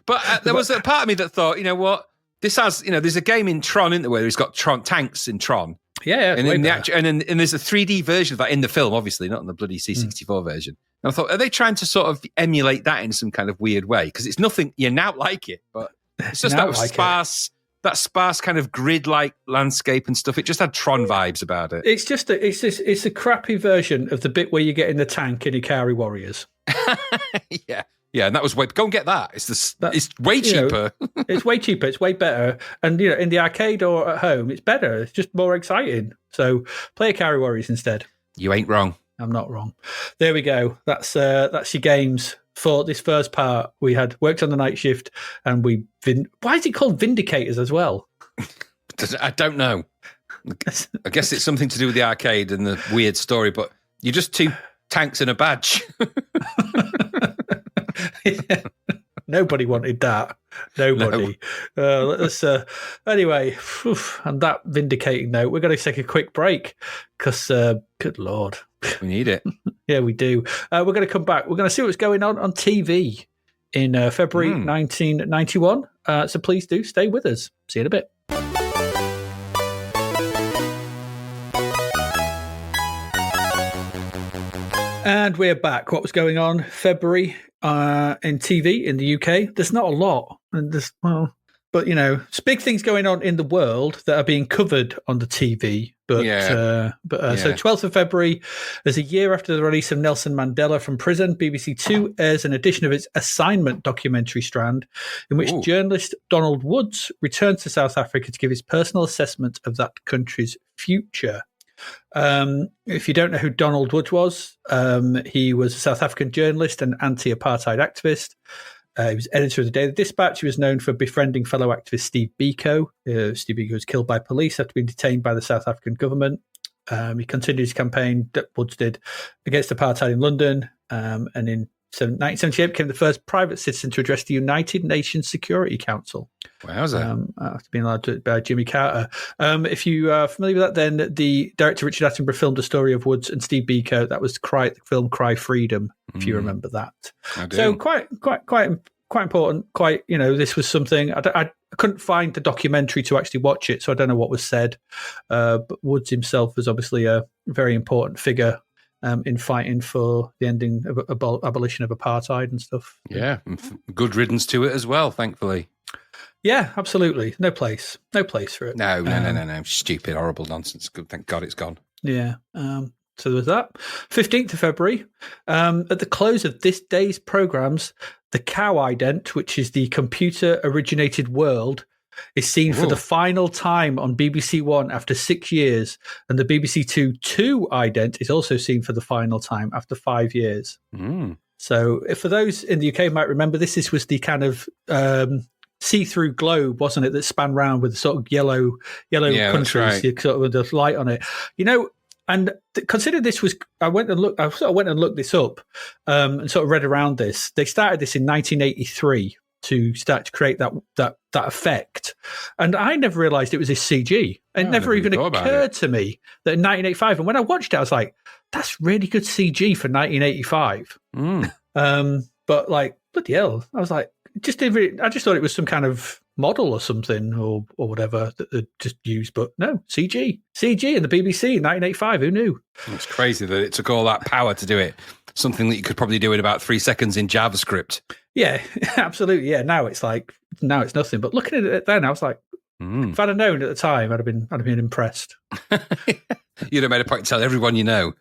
But there was a part of me that thought, you know what? This has, there's a game in Tron, isn't there, where he's got tanks in Tron. Yeah, and there's a 3D version of that in the film, obviously, not in the bloody C64 version. And I thought, are they trying to sort of emulate that in some kind of weird way? Because it's nothing, you now like it, but it's just that sparse kind of grid-like landscape and stuff. It just had Tron vibes about it. It's a crappy version of the bit where you get in the tank in Ikari Warriors. Yeah, and that was go and get that. It's way cheaper. It's way cheaper. It's way better. And in the arcade or at home, it's better. It's just more exciting. So play Ikari Warriors instead. You ain't wrong. I'm not wrong. There we go. That's your games for this first part. We had worked on the night shift, and why is it called Vindicators as well? I don't know. I guess it's something to do with the arcade and the weird story. But you're just 2 tanks and a badge. Yeah. Nobody wanted that. Nobody. No. Anyway, on that vindicating note, we're going to take a quick break because, good Lord. We need it. Yeah, we do. We're going to come back. We're going to see what's going on TV in February 1991. So please do stay with us. See you in a bit. And we're back. What was going on February in TV in the UK? There's not a lot. And But, it's big things going on in the world that are being covered on the TV. But, So 12th of February, there's a year after the release of Nelson Mandela from prison, BBC Two airs an edition of its Assignment documentary strand in which journalist Donald Woods returns to South Africa to give his personal assessment of that country's future. If you don't know who Donald Woods was, he was a South African journalist and anti-apartheid activist. He was editor of the Daily Dispatch. He was known for befriending fellow activist Steve Biko. Steve Biko was killed by police after being detained by the South African government. He continued his campaign, Woods did, against apartheid in London, and in 1978 became the first private citizen to address the United Nations Security Council. Wowza. After being allowed to by Jimmy Carter. If you are familiar with that, then the director Richard Attenborough filmed a story of Woods and Steve Biko. That was the film Cry Freedom, if you remember that. I do. So quite important. This was something I couldn't find the documentary to actually watch it, so I don't know what was said. But Woods himself was obviously a very important figure in fighting for the ending of abolition of apartheid and stuff. Yeah, good riddance to it as well, thankfully. Yeah, absolutely. No place for it. No. Stupid, horrible nonsense. Good, thank God it's gone. Yeah. So there was that. 15th of February, at the close of this day's programmes, the cow ident, which is the computer-originated world, is seen for the final time on BBC One after 6 years, and the BBC Two ident is also seen for the final time after 5 years. So for those in the UK who might remember, this was the kind of see-through globe, wasn't it, that span round with the sort of yellow countries, right. sort of with the light on it. And consider this was, I went and looked this up and sort of read around this. They started this in 1983 to start to create that effect. And I never realised it was this CG. It never even occurred to me that in 1985, and when I watched it, I was like, that's really good CG for 1985. But like, bloody hell, I was like, I just thought it was some kind of model or something or whatever that they just used, but no, CG and the BBC in 1985. Who knew? It's crazy that it took all that power to do it. Something that you could probably do in about 3 seconds in JavaScript. Yeah, absolutely. Yeah, now it's nothing. But looking at it then, I was like, if I'd have known at the time, I'd have been impressed. You'd have made a point to tell everyone you know.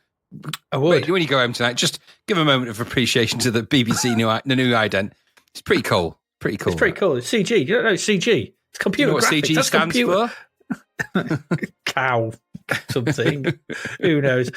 I would. But when you go home tonight, just give a moment of appreciation to the BBC the new ident. It's pretty cool. It's pretty cool. It's CG. You don't know it's CG. It's computer you know what graphics. CG That's stands for? Cow. Something. Who knows?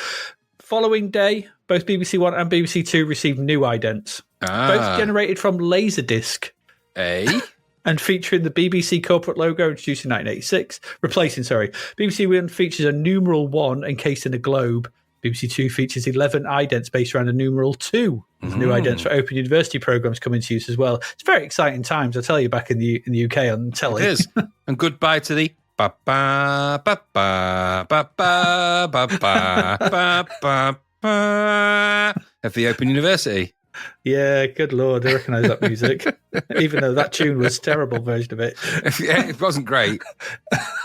Following day, both BBC One and BBC Two received new idents. Both generated from Laserdisc. And featuring the BBC corporate logo introduced in 1986. BBC One features a numeral 1 encased in a globe. BBC Two features 11 idents based around a numeral 2. There's new idents for Open University programmes coming to use as well. It's very exciting times, I tell you, back in the UK on telly. It is. And goodbye to the ba ba ba ba ba ba ba ba ba ba ba of the Open University. Yeah, good Lord, I recognise that music. Even though that tune was a terrible version of it. Yeah, it wasn't great.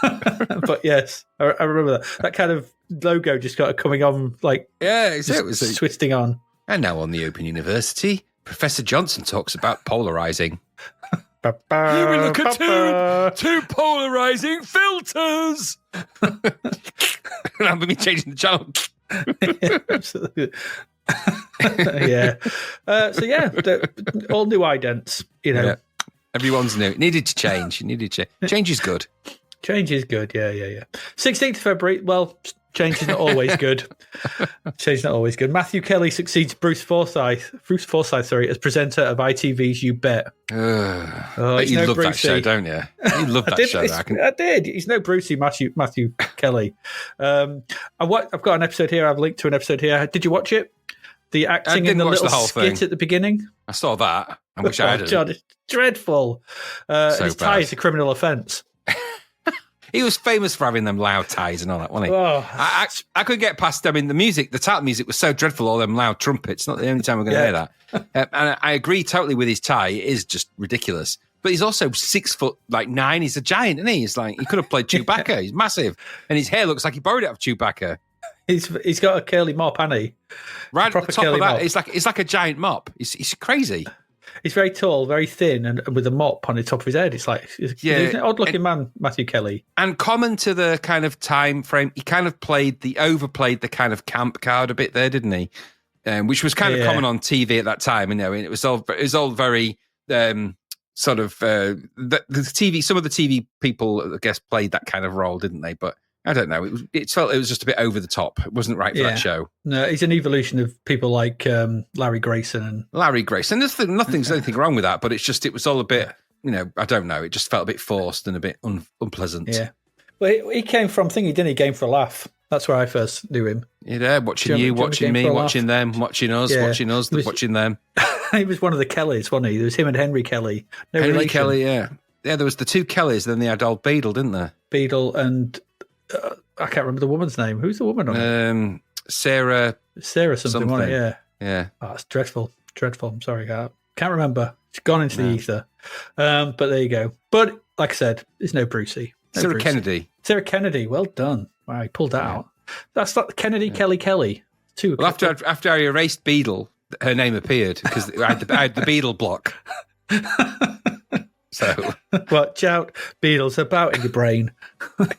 But yes, I remember that. That kind of logo just got coming on, like, it was twisting on. And now on the Open University, Professor Johnson talks about polarising. Here we look at two polarising filters. I'm going to be changing the channel. Yeah, absolutely. Yeah. All new idents, Yeah. Everyone's new. It needed to change. Change is good. Change is good. Yeah. 16th of February. Well, change is not always good. Change is not always good. Matthew Kelly succeeds Bruce Forsyth, as presenter of ITV's You Bet. You love that show, don't you? You love that show. I did. He's no Brucey Matthew Kelly. I've got an episode here. I've linked to an episode here. Did you watch it? The acting in the little skit at the beginning. I saw that. I wish I hadn't. God, it's dreadful. His tie is a criminal offence. He was famous for having them loud ties and all that, wasn't he? Oh. I couldn't get past them in the music. The title music was so dreadful, all them loud trumpets. Not the only time we're going to hear that. And I agree totally with his tie. It is just ridiculous. But he's also 6'9". He's a giant, isn't he? He's like, he could have played Chewbacca. He's massive. And his hair looks like he borrowed it off Chewbacca. He's got a curly mop, hasn't he? Right at the top of that, it's like a giant mop. It's crazy. He's very tall, very thin, and with a mop on the top of his head. It's like, he's an odd-looking man, Matthew Kelly. And common to the kind of time frame, he kind of overplayed the kind of camp card a bit there, didn't he? Which was kind of common on TV at that time. You know, and it was all very sort of the TV. Some of the TV people, I guess, played that kind of role, didn't they? But I don't know. It felt it was just a bit over the top. It wasn't right for that show. No, he's an evolution of people like Larry Grayson. There's anything wrong with that, but it was all a bit, you know, I don't know. It just felt a bit forced and a bit unpleasant. Yeah. Well, he came from thingy, didn't he? Game for a Laugh. That's where I first knew him. Yeah, watching you, watching me, watching them, watching us, watching them. He was one of the Kellys, wasn't he? There was him and Henry Kelly. Henry relation. Kelly, yeah. Yeah, there was the two Kellys, then they had old Beadle, didn't they? Beadle and... I can't remember the woman's name. Who's the woman on it? Sarah something. On it, yeah. Oh, it's dreadful. I'm sorry, I can't remember. It's gone into the ether. But there you go. But like I said, there's no Brucey. Sarah Kennedy. Well done. Wow, he pulled that out. That's like Kennedy, Kelly. Two. Well, after I erased Beadle, her name appeared because I had the Beadle block. So, watch out, Beadle's about in your brain.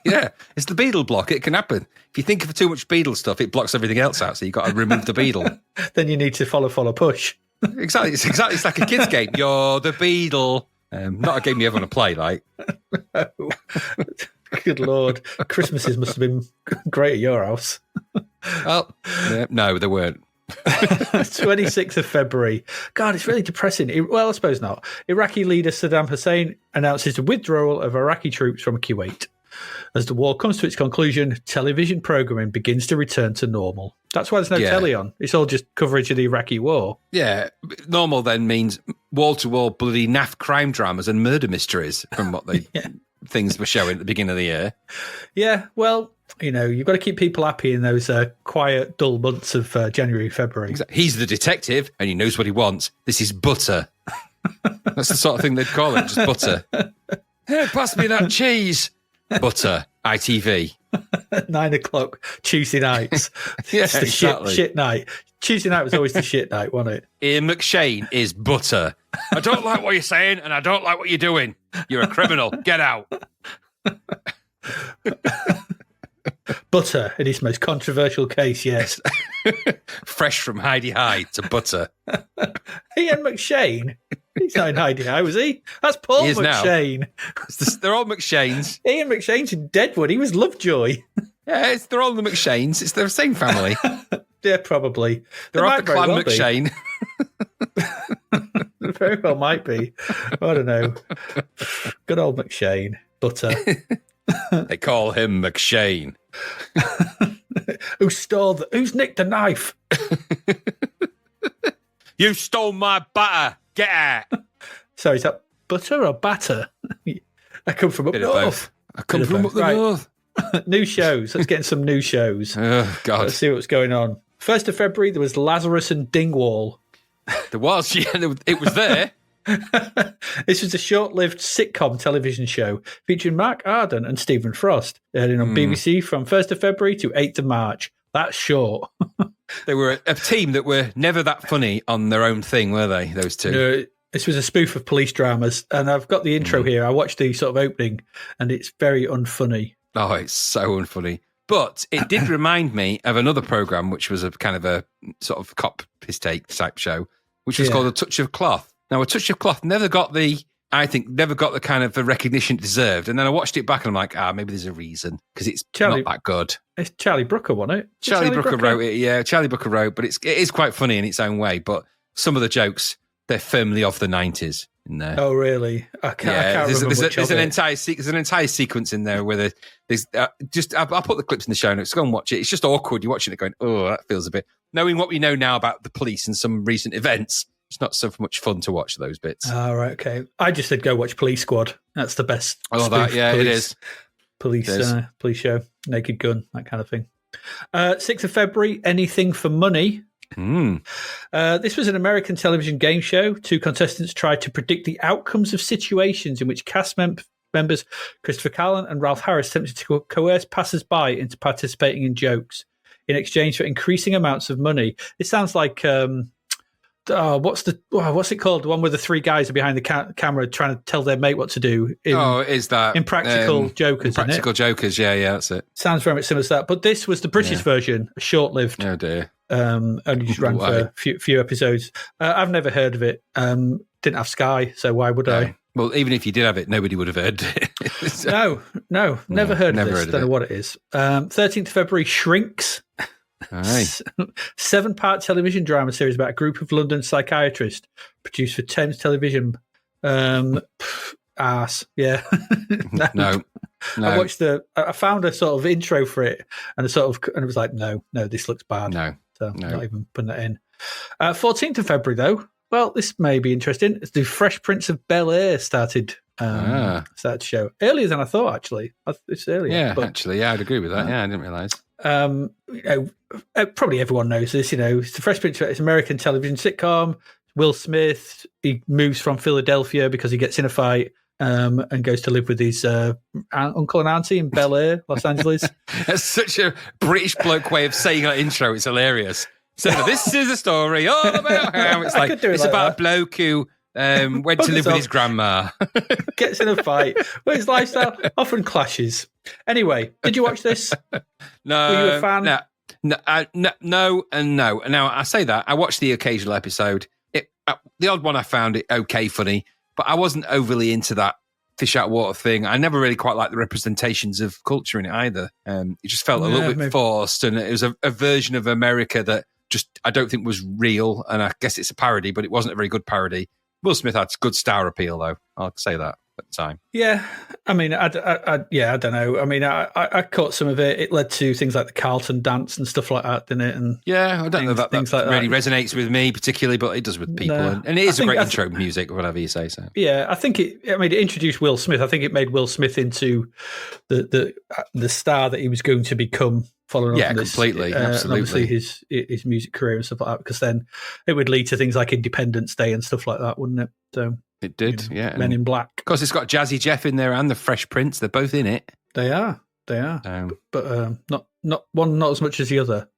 Yeah, it's the Beadle block. It can happen. If you think of too much Beadle stuff, it blocks everything else out. So you've got to remove the Beadle. Then you need to follow, push. Exactly. It's like a kid's game. You're the Beadle. Not a game you ever want to play, like. No. Good Lord. Christmases must have been great at your house. Well, no, they weren't. 26th of February. God, it's really depressing. Well, I suppose not. Iraqi leader Saddam Hussein announces the withdrawal of Iraqi troops from Kuwait. As the war comes to its conclusion, television programming begins to return to normal. That's why there's no telly on. It's all just coverage of the Iraqi war. Yeah. Normal then means wall-to-wall bloody naff crime dramas and murder mysteries from what they things were showing at the beginning of the year. Yeah, well, you know, you've got to keep people happy in those quiet, dull months of January, February. Exactly. He's the detective and he knows what he wants. This is butter. That's the sort of thing they'd call it, just butter. Hey, pass me that cheese. Butter. ITV. 9 o'clock Tuesday nights. Yes, the exactly. shit night. Tuesday night was always the shit night, wasn't it? Ian McShane is butter. I don't like what you're saying and I don't like what you're doing. You're a criminal. Get out. Butter in his most controversial case, yes. Fresh from Heidi High to butter. Ian McShane? He's not in Heidi High, was he? That's Paul McShane. They're all McShanes. Ian McShane's in Deadwood. He was Lovejoy. Yeah, they're all the McShanes. It's the same family. Yeah, probably. They're all the clan McShane. Very well might be. I don't know. Good old McShane. Butter. They call him McShane. Who's nicked the knife? You stole my butter. Get out. Sorry, is that butter or batter? I come from up north. I come from up the north. New shows. Let's get in some new shows. Oh, God. Let's see what's going on. 1st of February, there was Lazarus and Dingwall. There was, yeah. It was there. This was a short-lived sitcom television show featuring Mark Arden and Stephen Frost, airing on BBC from 1st of February to 8th of March. That's short. They were a team that were never that funny on their own thing, were they, those two? No, this was a spoof of police dramas, and I've got the intro here. I watched the sort of opening, and it's very unfunny. Oh, it's so unfunny. But it did remind me of another programme, which was a kind of a sort of cop piss-take type show, which was called A Touch of Cloth. Now, A Touch of Cloth never got the kind of the recognition it deserved. And then I watched it back and I'm like, maybe there's a reason because it's not that good. It's Charlie Brooker, wasn't it? Charlie Brooker wrote it. Yeah, Charlie Brooker wrote, but it is quite funny in its own way. But some of the jokes, they're firmly of the 90s in there. Oh, really? I can't remember there's an entire sequence in there where there's I'll put the clips in the show notes. Go and watch it. It's just awkward. You're watching it going, oh, that feels a bit. Knowing what we know now about the police and some recent events, it's not so much fun to watch those bits. Oh, right, okay. I just said go watch Police Squad. That's the best. Oh, that, yeah, it is. Police show, Naked Gun, that kind of thing. 6th of February, Anything for Money. This was an American television game show. 2 contestants tried to predict the outcomes of situations in which cast members Christopher Callan and Ralph Harris attempted to coerce passers-by into participating in jokes in exchange for increasing amounts of money. It sounds like what's it called? The one where the three guys are behind the camera trying to tell their mate what to do. Is that Impractical Jokers? Impractical Jokers, yeah, that's it. Sounds very much similar to that. But this was the British version, short-lived. Oh dear. Only just ran for a few episodes. I've never heard of it. Didn't have Sky, so why would I? Well, even if you did have it, nobody would have heard it. No, never heard of this. Don't know what it is. 13th of February, Shrinks. Aye. 7-part television drama series about a group of London psychiatrists produced for Thames Television. Arse, yeah. No. I watched I found a sort of intro for it, and it was like, no, this looks bad. No. Not even putting that in. 14th of February, though. Well, this may be interesting. The Fresh Prince of Bel-Air started to show earlier than I thought. Actually, it's earlier. Yeah, actually, I'd agree with that. Yeah, I didn't realise. Probably everyone knows this. It's the Fresh Prince. It's an American television sitcom. Will Smith. He moves from Philadelphia because he gets in a fight and goes to live with his uncle and auntie in Bel-Air, Los Angeles. That's such a British bloke way of saying that intro. It's hilarious. So this is a story all about how it's like it's like about a bloke who went to live with his grandma. Gets in a fight. Well, his lifestyle often clashes. Anyway, did you watch this? No. Were you a fan? No, and no. Now, I say that. I watched the occasional episode. The odd one I found it okay funny, but I wasn't overly into that fish out water thing. I never really quite liked the representations of culture in it either. It just felt a little bit forced, and it was a version of America that just I don't think was real, and I guess it's a parody, but it wasn't a very good parody. Will Smith had good star appeal, though. I'll say that at the time. Yeah, I mean, I don't know. I mean, I caught some of it. It led to things like the Carlton dance and stuff like that, didn't it? And yeah, I don't know that really resonates with me particularly, but it does with people. No, and it is a great intro music, whatever you say. So yeah, I think it introduced Will Smith. I think it made Will Smith into the star that he was going to become. Following up on this, completely, absolutely. And obviously his music career and stuff like that, because then it would lead to things like Independence Day and stuff like that, wouldn't it? So it did, yeah. Men in Black. Of course, it's got Jazzy Jeff in there and the Fresh Prince. They're both in it. They are. But not one, not as much as the other.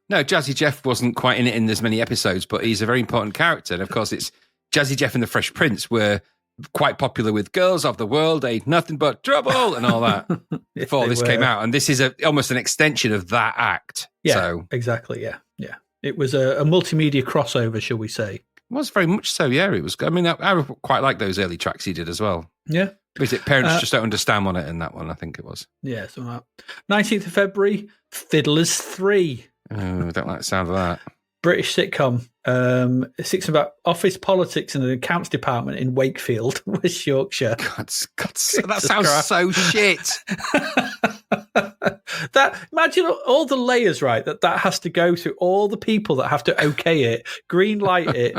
No, Jazzy Jeff wasn't quite in it in as many episodes, but he's a very important character. And of course, it's Jazzy Jeff and the Fresh Prince were quite popular with girls of the world, ain't nothing but trouble and all that before this came out. And this is almost an extension of that act. Yeah, so, exactly. Yeah. It was a multimedia crossover, shall we say. It was very much so, yeah. It was. I mean, I quite like those early tracks he did as well. Yeah. Was it Parents Just Don't Understand on it in that one? I think it was. Yeah, something like that. 19th of February, Fiddlers 3. Oh, I don't like the sound of that. British sitcom. It's about office politics in an accounts department in Wakefield, West Yorkshire. God, that sounds so shit. Imagine all the layers, right? That has to go through, all the people that have to okay it, green light it,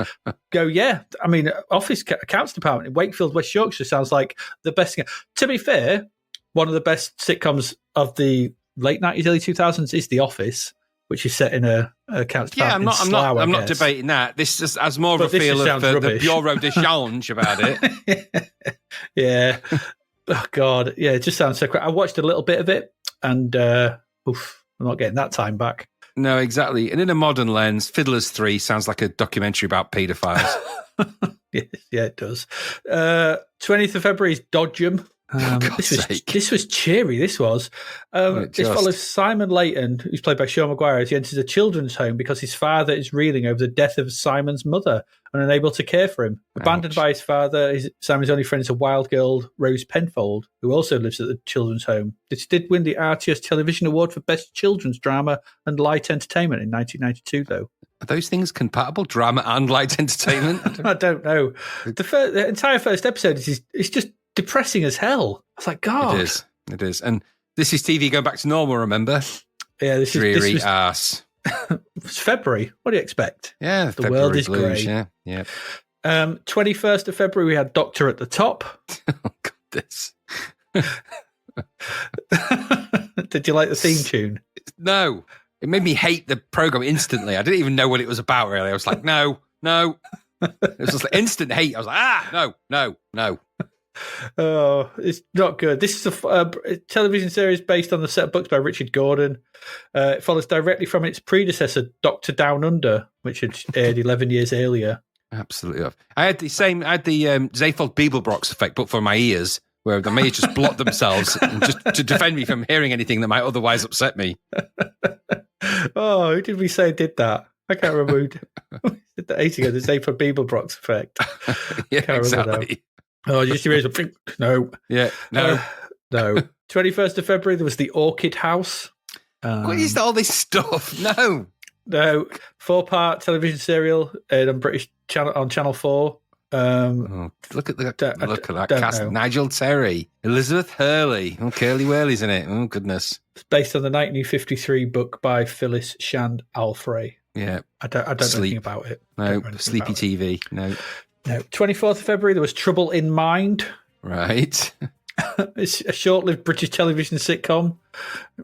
go, yeah. I mean, office accounts department in Wakefield, West Yorkshire sounds like the best thing. To be fair, one of the best sitcoms of the late 90s, early 2000s is The Office, which is set in a accounts department. Yeah, I'm not debating that. This just has more of a feel of the Bureau de Change about it. Yeah. Oh God. Yeah, it just sounds so great. I watched a little bit of it, and I'm not getting that time back. No, exactly. And in a modern lens, Fiddlers 3 sounds like a documentary about paedophiles. Yeah, it does. 20th of February is Dodgem. This was cheery. This was. This follows Simon Layton, who's played by Sean Maguire, as he enters a children's home because his father is reeling over the death of Simon's mother and unable to care for him. Ouch. Abandoned by his father, Simon's only friend is a wild girl, Rose Penfold, who also lives at the children's home. This did win the RTS Television Award for Best Children's Drama and Light Entertainment in 1992, though. Are those things compatible, drama and light entertainment? I don't know. The entire first episode is just depressing as hell. I was like, God. It is. And this is TV going back to normal, remember? Yeah, this dreary was ass. It's February. What do you expect? Yeah, the world is grey. Yeah. 21st of February, we had Doctor at the Top. Oh, goodness. Did you like the theme tune? No. It made me hate the program instantly. I didn't even know what it was about, really. I was like, no. It was just like instant hate. I was like, no. Oh, it's not good. This is a television series based on the set of books by Richard Gordon. It follows directly from its predecessor, Doctor Down Under, which had aired 11 years earlier. Absolutely. I had the Zaphod Beeblebrox effect, but for my ears, where they may just block themselves and just to defend me from hearing anything that might otherwise upset me. Oh, who did we say did that? I can't remember who did that ages ago, the Zaphod Beeblebrox effect. Yeah, Can't remember exactly. now. Oh, just erase a no. Yeah, no. No. 21st of February, there was the Orchid House. What is all this stuff? No. No, 4-part television serial aired on British channel on Channel 4. Look at that cast. Know. Nigel Terry, Elizabeth Hurley, Curly Whirly's in it. Oh, goodness. It's based on the 1953 book by Phyllis Shand Alfrey. Yeah. I don't know anything about it. No, Sleepy TV. No. 24th of February, there was Trouble in Mind. Right. It's a short-lived British television sitcom.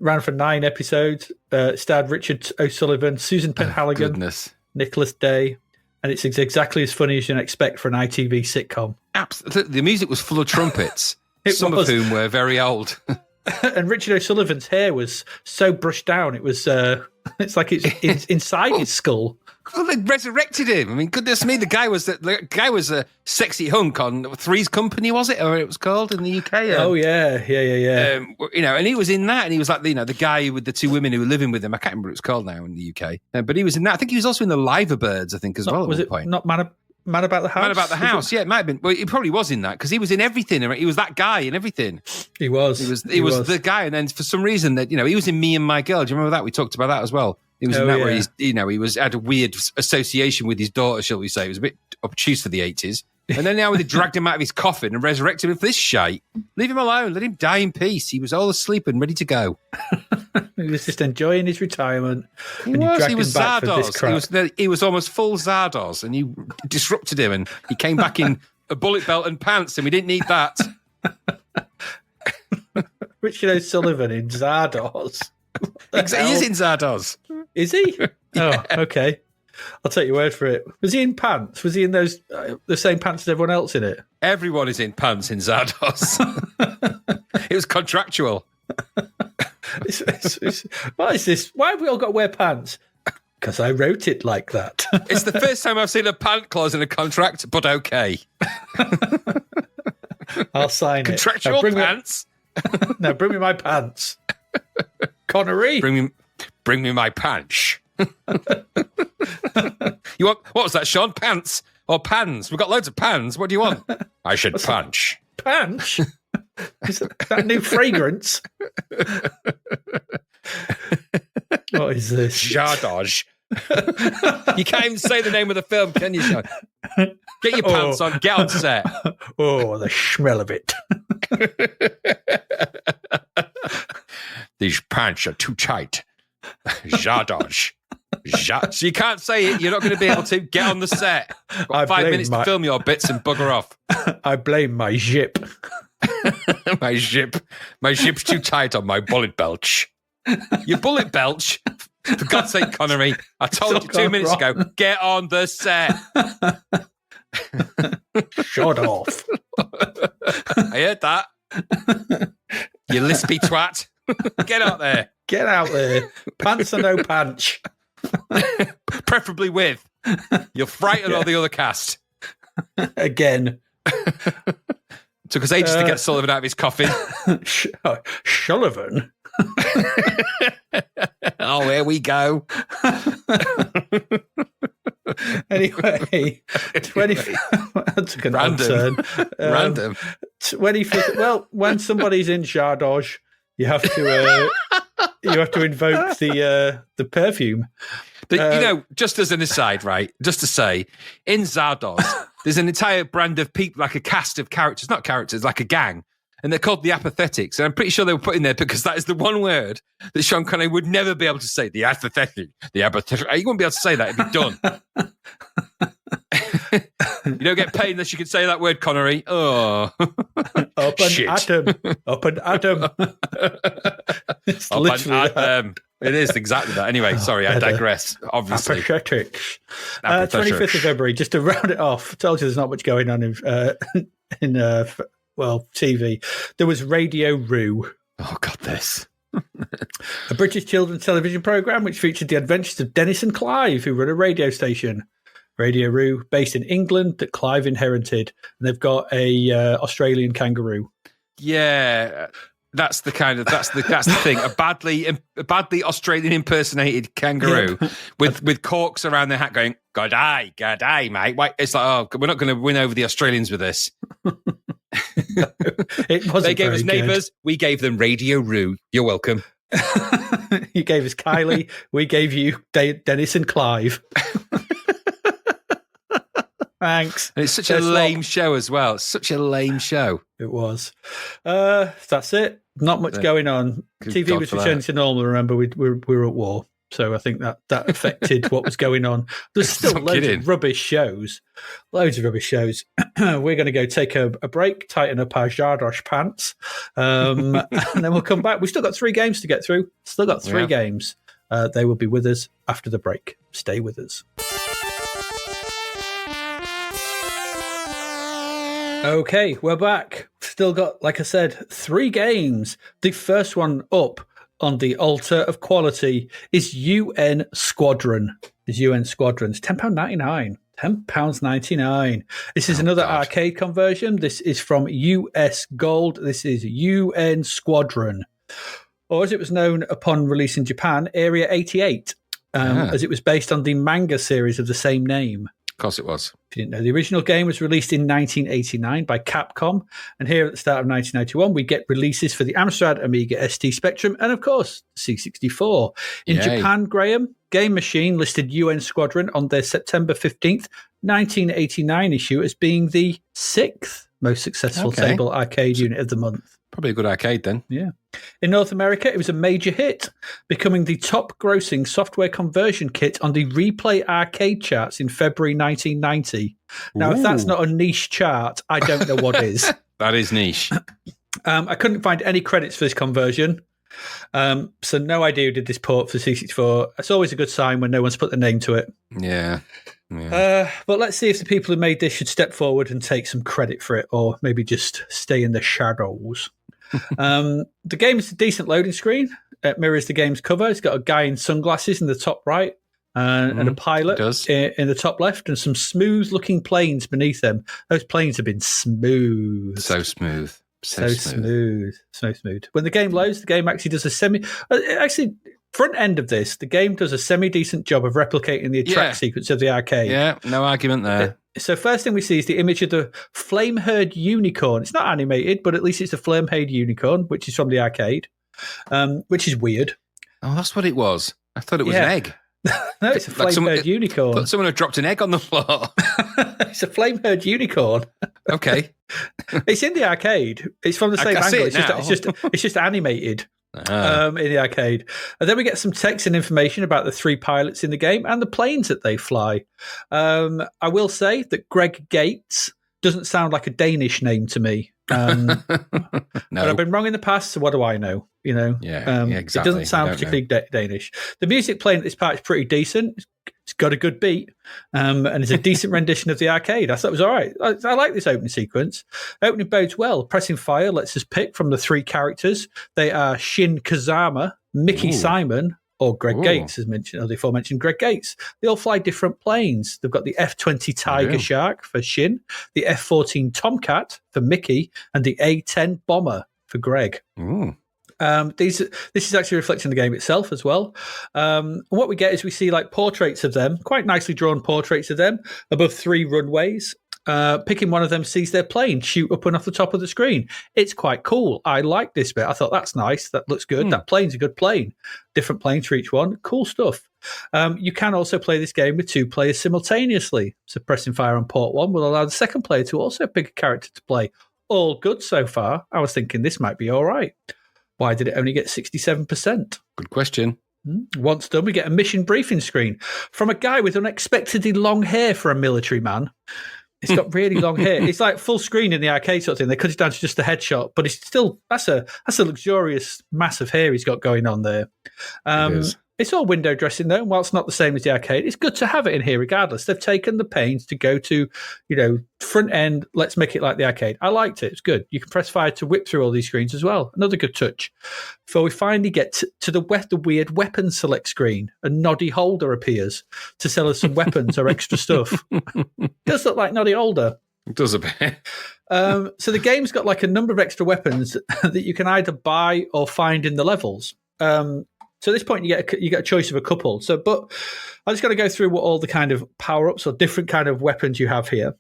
Ran for 9 episodes. Starred Richard O'Sullivan, Susan Penhaligon, Goodness. Nicholas Day. And it's exactly as funny as you'd expect for an ITV sitcom. Absolutely. The music was full of trumpets, some was. of whom were very old. And Richard O'Sullivan's hair was so brushed down, it was it's like it's inside his skull. Well, they resurrected him. I mean, goodness me, the guy was a sexy hunk on Three's Company, was it, or it was called in the UK? Oh yeah. And he was in that, and he was like the guy with the 2 women who were living with him. I can't remember what it's called now in the UK, but he was in that. I think he was also in the Liver Birds, I think, as well. Was at it one point. not Man About the House? Man About the House, yeah, it might have been. Well, he probably was in that because he was in everything. He was that guy in everything. He was the guy, and then for some reason that he was in Me and My Girl. Do you remember that? We talked about that as well. He was in that where he's had a weird association with his daughter, shall we say? It was a bit obtuse for the 80s. And then now they dragged him out of his coffin and resurrected him for this shite. Leave him alone. Let him die in peace. He was all asleep and ready to go. He was just enjoying his retirement. He was Zardoz. He was almost full Zardoz, and you disrupted him, and he came back in a bullet belt and pants, and we didn't need that. Richard O'Sullivan in Zardoz. He is in Zardoz. Is he? Oh, okay. I'll take your word for it. Was he in pants? Was he in those the same pants as everyone else in it? Everyone is in pants in Zardoz. It was contractual. What is this? Why have we all got to wear pants? Because I wrote it like that. It's the first time I've seen a pant clause in a contract, but okay. I'll sign Contractual pants. Now bring me my pants. Connery. Bring me my pants. You want, what was that, Sean? Pants or pans? We've got loads of pans. What do you want? I should punch. Punch? Is that new fragrance? What is this? Jardage. You can't even say the name of the film, can you, Sean? Get your pants on. Get on set. Oh, the smell of it. These pants are too tight. Jardage. So you can't say it. You're not going to be able to get on the set. Got 5 minutes to film your bits and bugger off. I blame my zip. My zip's too tight on my bullet belch. Your bullet belch? For God's sake, Connery, I told you 2 minutes ago, get on the set. Shut off. I heard that. You lispy twat. Get out there. Get out there. Pants or no pants. Preferably with. You'll frighten all the other cast. Again. Took us ages to get Sullivan out of his coffin. Sullivan? Oh, here we go. Anyway, 25th. That took an odd turn. Random. 25th. Well, when somebody's in Jardage, you have to invoke the perfume. But, just as an aside, right? Just to say, in Zardoz, there's an entire brand of people, like a cast of characters, not characters, like a gang. And they're called the Apathetics. And I'm pretty sure they were put in there because that is the one word that Sean Connery would never be able to say. The apathetic. The apathetic. You wouldn't be able to say that if you're done. You don't get paid unless you can say that word, Connery. Oh. Up and Adam. Up and Adam. It's literally that. It is exactly that. Anyway, sorry, I digress, obviously. Apathetics. 25th of February, just to round it off. I told you there's not much going on in TV. There was Radio Roo, Oh, God, this. a British children's television programme which featured the adventures of Dennis and Clive, who run a radio station. Radio Roo, based in England, that Clive inherited. And they've got a Australian kangaroo. Yeah, that's the thing. A badly Australian impersonated kangaroo with corks around their hat, going "Good day, mate." Wait, it's like, oh, we're not going to win over the Australians with this. It wasn't. They gave us very neighbours. We gave them Radio Roo. You're welcome. good. You gave us Kylie. We gave you Dennis and Clive. Thanks. And it's such a lame show as well. It's such a lame show. It was. That's it. Not much going on. Good TV God was for returning that. to normal. Remember, we were at war. So I think that affected what was going on. There's still Not loads kidding. of rubbish shows. Loads of rubbish shows. We're going to go take a break, tighten up our Jardosh pants, and then we'll come back. We've still got 3 games to get through. Still got 3 games. They will be with us after the break. Stay with us. Okay, we're back. Still got, like I said, 3 games. The first one up on the altar of quality is UN Squadron. It's UN Squadron. It's £10.99. £10.99. This is another arcade conversion. This is from US Gold. This is UN Squadron. Or as it was known upon release in Japan, Area 88, as it was based on the manga series of the same name. Of course it was. If you didn't know, the original game was released in 1989 by Capcom. And here at the start of 1991, we get releases for the Amstrad, Amiga ST Spectrum, and of course, C64. In Yay. Japan, Graham, Game Machine listed UN Squadron on their September 15th, 1989 issue as being the 6th most successful table arcade unit of the month. Probably a good arcade then. Yeah. In North America, it was a major hit, becoming the top grossing software conversion kit on the Replay arcade charts in February 1990. Now, if that's not a niche chart, I don't know what is. That is niche. I couldn't find any credits for this conversion. So no idea who did this port for C64. It's always a good sign when no one's put their name to it. Yeah. But let's see if the people who made this should step forward and take some credit for it, or maybe just stay in the shadows. The game is a decent loading screen. It mirrors the game's cover. It's got a guy in sunglasses in the top right and a pilot in the top left, and some smooth-looking planes beneath them. Those planes have been smooth. So smooth. So smooth. When the game loads, the game actually does a front end of this, the game does a semi-decent job of replicating the track sequence of the arcade. Yeah, no argument there. So first thing we see is the image of the flame-haired unicorn. It's not animated, but at least it's a flame-haired unicorn, which is from the arcade, which is weird. Oh, that's what it was. I thought it was an egg. No, it's a flame-haired unicorn. Thought someone had dropped an egg on the floor. It's a flame-haired unicorn. Okay. It's in the arcade. It's from the same I see angle. it It's just animated. In the arcade. And then we get some text and information about the 3 pilots in the game and the planes that they fly. I will say that Greg Gates doesn't sound like a Danish name to me. No. But I've been wrong in the past, so what do I know? Exactly. It doesn't sound particularly Danish. The music playing at this part is pretty decent. It's got a good beat, and it's a decent rendition of the arcade. I thought it was all right. I like this opening sequence. Opening bodes well. Pressing fire lets us pick from the 3 characters. They are Shin Kazama, Mickey Simon, or Greg Gates, as mentioned, or the aforementioned Greg Gates. They all fly different planes. They've got the F-20 Tiger Shark for Shin, the F-14 Tomcat for Mickey, and the A-10 Bomber for Greg. This is actually reflecting the game itself as well. And what we get is we see like portraits of them, quite nicely drawn portraits of them above 3 runways. Picking one of them sees their plane shoot up and off the top of the screen. It's quite cool. I like this bit. I thought that's nice. That looks good. That plane's a good plane. Different planes for each one. Cool stuff. You can also play this game with 2 players simultaneously. So pressing fire on port 1 will allow the second player to also pick a character to play. All good so far. I was thinking this might be all right. Why did it only get 67%? Good question. Once done, we get a mission briefing screen from a guy with unexpectedly long hair for a military man. It's got really long hair. It's like full screen in the arcade sort of thing. They cut it down to just a headshot, but it's still that's a luxurious mass of hair he's got going on there. It's all window dressing, though. And while it's not the same as the arcade, it's good to have it in here regardless. They've taken the pains to go to, front end, let's make it like the arcade. I liked it. It's good. You can press fire to whip through all these screens as well. Another good touch. Before we finally get to the weird weapon select screen, a Noddy holder appears to sell us some weapons or extra stuff. Does look like Noddy holder. It does a bit. So the game's got like a number of extra weapons that you can either buy or find in the levels. So at this point, you get a choice of a couple. But I'm just going to go through what all the kind of power-ups or different kind of weapons you have here.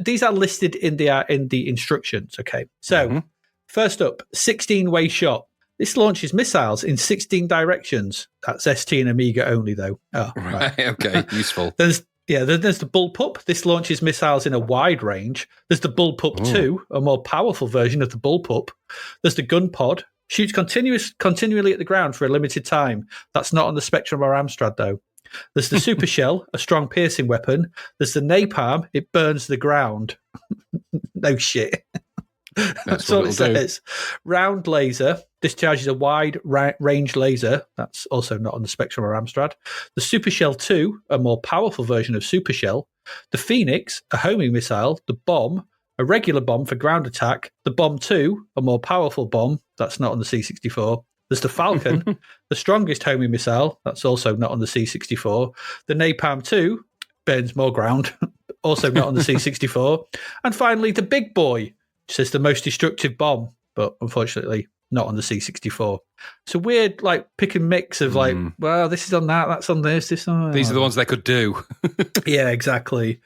These are listed in the instructions. Okay, so first up, 16-way shot. This launches missiles in 16 directions. That's ST and Amiga only, though. Oh, right. Okay, useful. There's the bullpup. This launches missiles in a wide range. There's the bullpup 2, a more powerful version of the bullpup. There's the gun pod. Shoots continually at the ground for a limited time. That's not on the Spectrum or Amstrad, though. There's the Super Shell, a strong piercing weapon. There's the Napalm. It burns the ground. No shit. That's all it says. Round laser. Discharges a wide range laser. That's also not on the Spectrum or Amstrad. The Super Shell 2, a more powerful version of Super Shell. The Phoenix, a homing missile. The Bomb, a regular bomb for ground attack. The Bomb 2, a more powerful bomb. That's not on the C64. There's the Falcon, the strongest homing missile. That's also not on the C64. The Napalm 2 burns more ground. Also not on the C64. And finally, the Big Boy, which is the most destructive bomb, but unfortunately not on the C64. It's a weird, pick and mix of well, this is on that, that's on this, this on that. These are the ones they could do. Yeah, exactly.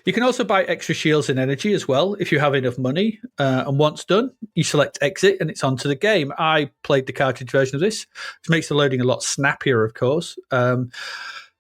You can also buy extra shields and energy as well if you have enough money. And once done, you select exit and it's onto the game. I played the cartridge version of this, which makes the loading a lot snappier, of course. But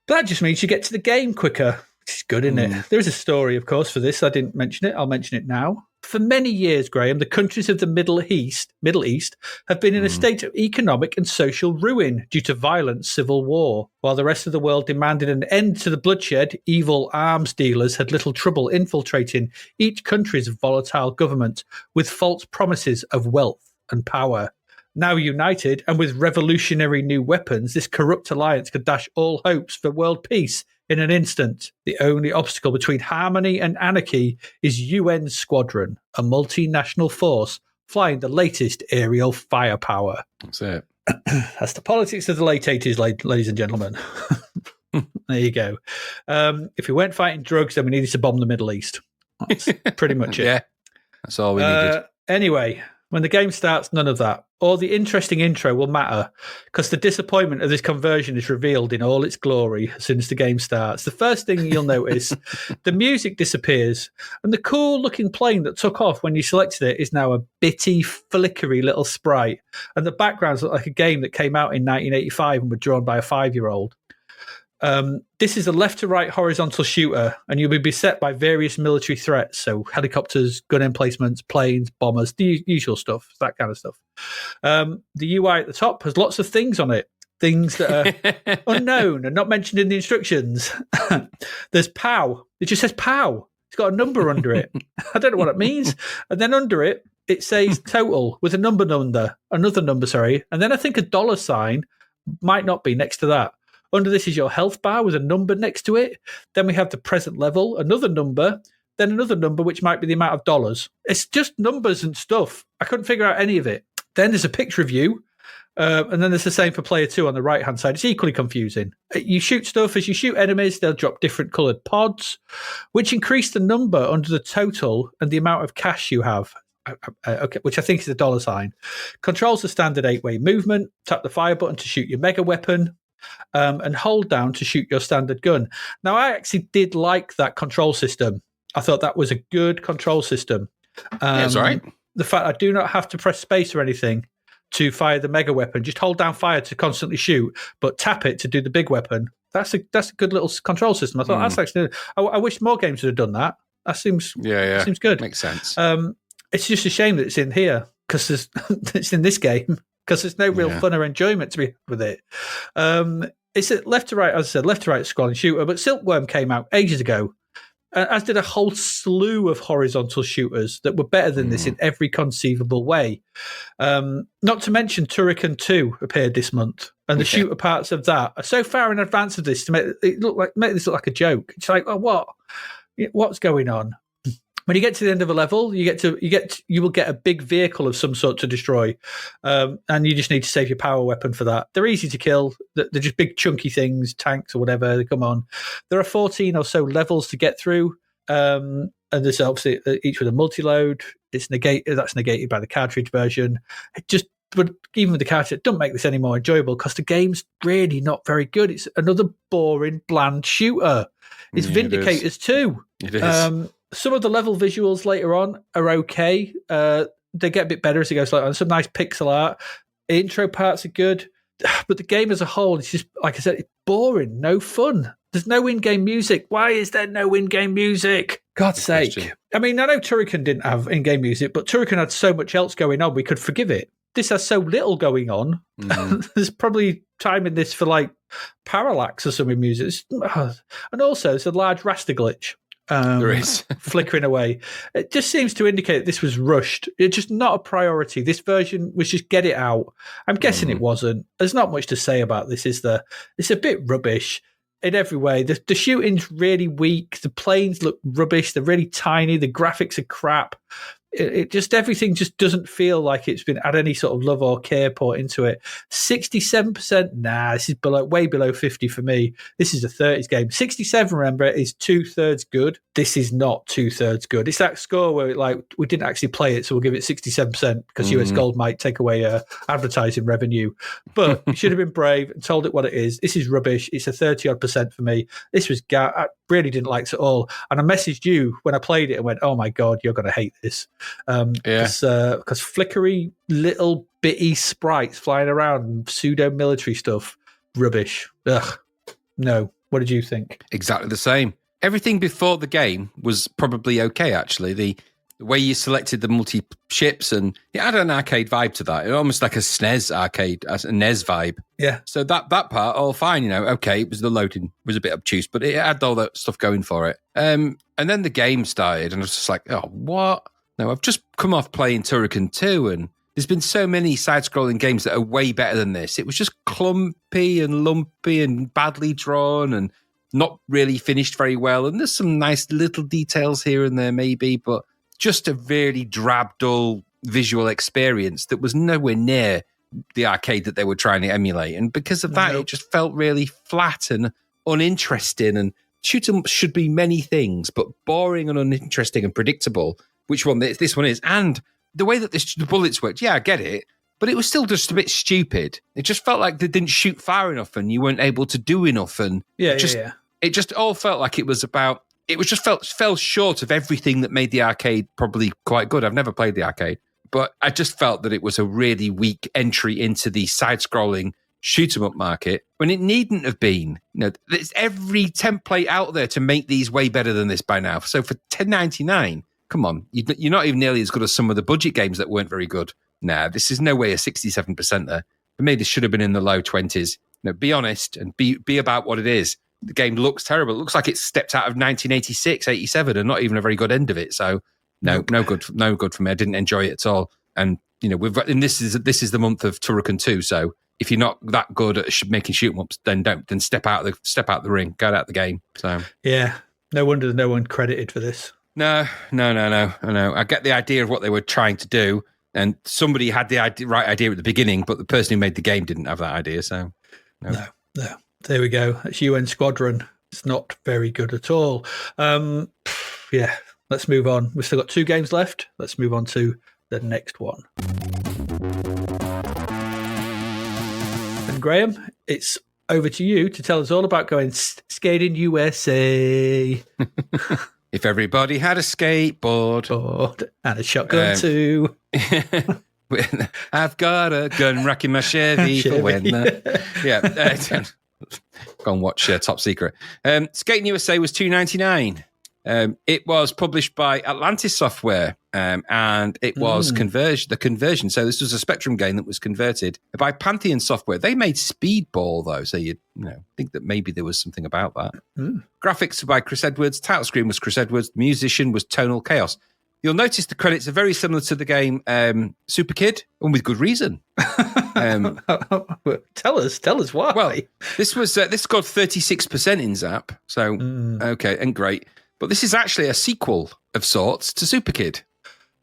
that just means you get to the game quicker, which is good, isn't it? There is a story, of course, for this. I didn't mention it. I'll mention it now. For many years, Graham, the countries of the Middle East have been in a state of economic and social ruin due to violent civil war. While the rest of the world demanded an end to the bloodshed, evil arms dealers had little trouble infiltrating each country's volatile government with false promises of wealth and power. Now united and with revolutionary new weapons, this corrupt alliance could dash all hopes for world peace in an instant. The only obstacle between harmony and anarchy is UN Squadron, a multinational force flying the latest aerial firepower. That's it. That's the politics of the late 80s, ladies and gentlemen. There you go. If we weren't fighting drugs, then we needed to bomb the Middle East. That's pretty much it. Yeah, that's all we needed. Anyway, when the game starts, none of that. Or the interesting intro will matter because the disappointment of this conversion is revealed in all its glory as soon as the game starts. The first thing you'll notice, the music disappears and the cool-looking plane that took off when you selected it is now a bitty, flickery little sprite. And the backgrounds look like a game that came out in 1985 and were drawn by a 5-year-old. This is a left-to-right horizontal shooter, and you'll be beset by various military threats, so helicopters, gun emplacements, planes, bombers, the usual stuff, that kind of stuff. The UI at the top has lots of things on it, things that are unknown and not mentioned in the instructions. There's POW. It just says POW. It's got a number under it. I don't know what it means. And then under it, it says total with another number, and then I think a dollar sign might not be next to that. Under this is your health bar with a number next to it. Then we have the present level, another number, then another number, which might be the amount of dollars. It's just numbers and stuff. I couldn't figure out any of it. Then there's a picture of you. And then there's the same for player 2 on the right-hand side. It's equally confusing. You shoot stuff. As you shoot enemies, they'll drop different coloured pods, which increase the number under the total and the amount of cash you have. Okay, which I think is the dollar sign. Controls the standard 8-way movement. Tap the fire button to shoot your mega weapon. And hold down to shoot your standard gun. Now, I actually did like that control system. I thought that was a good control system. That's right. The fact I do not have to press space or anything to fire the mega weapon. Just hold down fire to constantly shoot, but tap it to do the big weapon. That's a good little control system. I thought that's actually. I wish more games would have done that. That seems seems good. Makes sense. It's just a shame that it's in here because it's in this game. Because there's no real fun or enjoyment to be with it. It's a left to right, as I said, left to right scrolling shooter. But Silkworm came out ages ago, as did a whole slew of horizontal shooters that were better than this in every conceivable way. Not to mention Turrican 2 appeared this month, and the shooter parts of that are so far in advance of this to make this look like a joke. It's like, oh, what's going on? When you get to the end of a level, you will get a big vehicle of some sort to destroy, and you just need to save your power weapon for that. They're easy to kill. They're just big chunky things, tanks or whatever. They come on. There are 14 or so levels to get through, and there's obviously each with a multi-load. That's negated by the cartridge version. But even with the cartridge, it doesn't make this any more enjoyable because the game's really not very good. It's another boring, bland shooter. It's Vindicators 2. It is. Some of the level visuals later on are okay. They get a bit better as it goes on. Some nice pixel art. Intro parts are good. But the game as a whole, it's just, like I said, it's boring, no fun. There's no in-game music. Why is there no in-game music? God's sake. Question. I mean, I know Turrican didn't have in-game music, but Turrican had so much else going on, we could forgive it. This has so little going on. There's probably time in this for like parallax or something music. And also, there's a large raster glitch. There is. Flickering away. It just seems to indicate this was rushed. It's just not a priority. This version was just get it out. I'm guessing it wasn't. There's not much to say about this, is there? It's a bit rubbish in every way. The shooting's really weak. The planes look rubbish. They're really tiny. The graphics are crap. Everything just doesn't feel like it's been had any sort of love or care put into it. 67%, nah, this is way below 50 for me. This is a 30s game. 67, remember, is 2/3 good. This is not 2/3 good. It's that score where we didn't actually play it, so we'll give it 67% because US Gold might take away advertising revenue. But you should have been brave and told it what it is. This is rubbish. It's a 30-odd% for me. This was I really didn't like it at all. And I messaged you when I played it and went, oh my God, you're going to hate this. Because flickery little bitty sprites flying around, pseudo military stuff, rubbish. Ugh, no. What did you think? Exactly the same. Everything before the game was probably okay. Actually, the way you selected the multi ships and it had an arcade vibe to that. It almost like a SNES arcade, a NES vibe. Yeah. So that part all fine. Okay, it was the loading was a bit obtuse, but it had all that stuff going for it. And then the game started, and I was just like, oh, what? No, I've just come off playing Turrican 2, and there's been so many side-scrolling games that are way better than this. It was just clumpy and lumpy and badly drawn and not really finished very well. And there's some nice little details here and there maybe, but just a really drab, dull visual experience that was nowhere near the arcade that they were trying to emulate. And because of that, It just felt really flat and uninteresting. And shoot 'em should be many things, but boring and uninteresting and predictable. Which one this one is, and the way that the bullets worked, I get it, but it was still just a bit stupid. It just felt like they didn't shoot far enough, and you weren't able to do enough, and it just all felt like it was about. It was just fell short of everything that made the arcade probably quite good. I've never played the arcade, but I just felt that it was a really weak entry into the side-scrolling shoot 'em up market when it needn't have been. There's every template out there to make these way better than this by now. So for $10.99. Come on, you're not even nearly as good as some of the budget games that weren't very good. Nah, this is no way a 67% there. For me, this should have been in the low 20s. Be honest and be about what it is. The game looks terrible. It looks like it stepped out of 1986, 87, and not even a very good end of it. So no good for me. I didn't enjoy it at all. And this is the month of Turrican 2. So if you're not that good at making shoot 'em ups, then step out the ring, get out the game. So yeah, no wonder no one credited for this. No. I get the idea of what they were trying to do, and somebody had the right idea at the beginning, but the person who made the game didn't have that idea. So, no. There we go. It's UN Squadron. It's not very good at all. Let's move on. We've still got 2 games left. Let's move on to the next one. And Graham, it's over to you to tell us all about going Skatin USA. If everybody had a skateboard and a shotgun too. I've got a gun racking my Chevy for when. Go and watch Top Secret. Skatin USA was $2.99. It was published by Atlantis Software, and it was the conversion. So this was a Spectrum game that was converted by Pantheon Software. They made Speedball, though, so you think that maybe there was something about that. Graphics were by Chris Edwards. Title screen was Chris Edwards. The musician was Tonal Chaos. You'll notice the credits are very similar to the game Super Kid, and with good reason. Tell us why. Well, this scored 36% in Zap, so okay and great. But this is actually a sequel of sorts to Super Kid.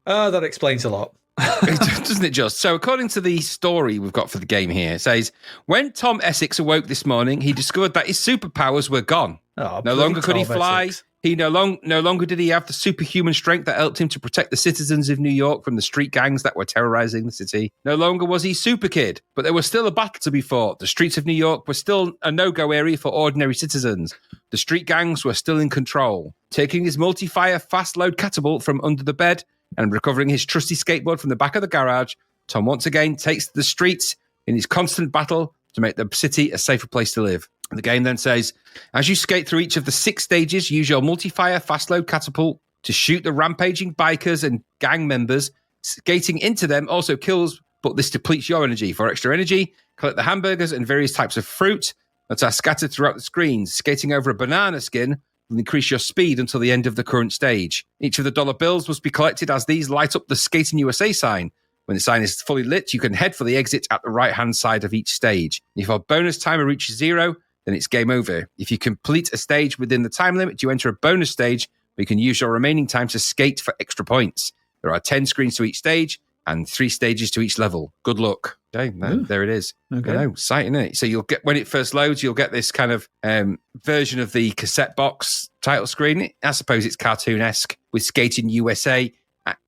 That explains a lot. Doesn't it just? So according to the story we've got for the game here, it says, when Tom Essex awoke this morning, he discovered that his superpowers were gone. Oh, no longer could he Tom fly. Essex. He no longer did he have the superhuman strength that helped him to protect the citizens of New York from the street gangs that were terrorizing the city. No longer was he Super Kid, but there was still a battle to be fought. The streets of New York were still a no-go area for ordinary citizens. The street gangs were still in control. Taking his multi-fire fast-load catapult from under the bed and recovering his trusty skateboard from the back of the garage, Tom once again takes to the streets in his constant battle to make the city a safer place to live. The game then says, as you skate through each of the 6 stages, use your multi-fire fast-load catapult to shoot the rampaging bikers and gang members. Skating into them also kills, but this depletes your energy. For extra energy, collect the hamburgers and various types of fruit that are scattered throughout the screens. Skating over a banana skin will increase your speed until the end of the current stage. Each of the dollar bills must be collected as these light up the Skatin USA sign. When the sign is fully lit, you can head for the exit at the right-hand side of each stage. If our bonus timer reaches 0, then it's game over. If you complete a stage within the time limit, you enter a bonus stage where you can use your remaining time to skate for extra points. There are 10 screens to each stage and 3 stages to each level. Good luck. Okay, there it is. Okay. Exciting, isn't it? So you'll get, when it first loads, you'll get this kind of version of the cassette box title screen. I suppose it's cartoon-esque with Skatin USA.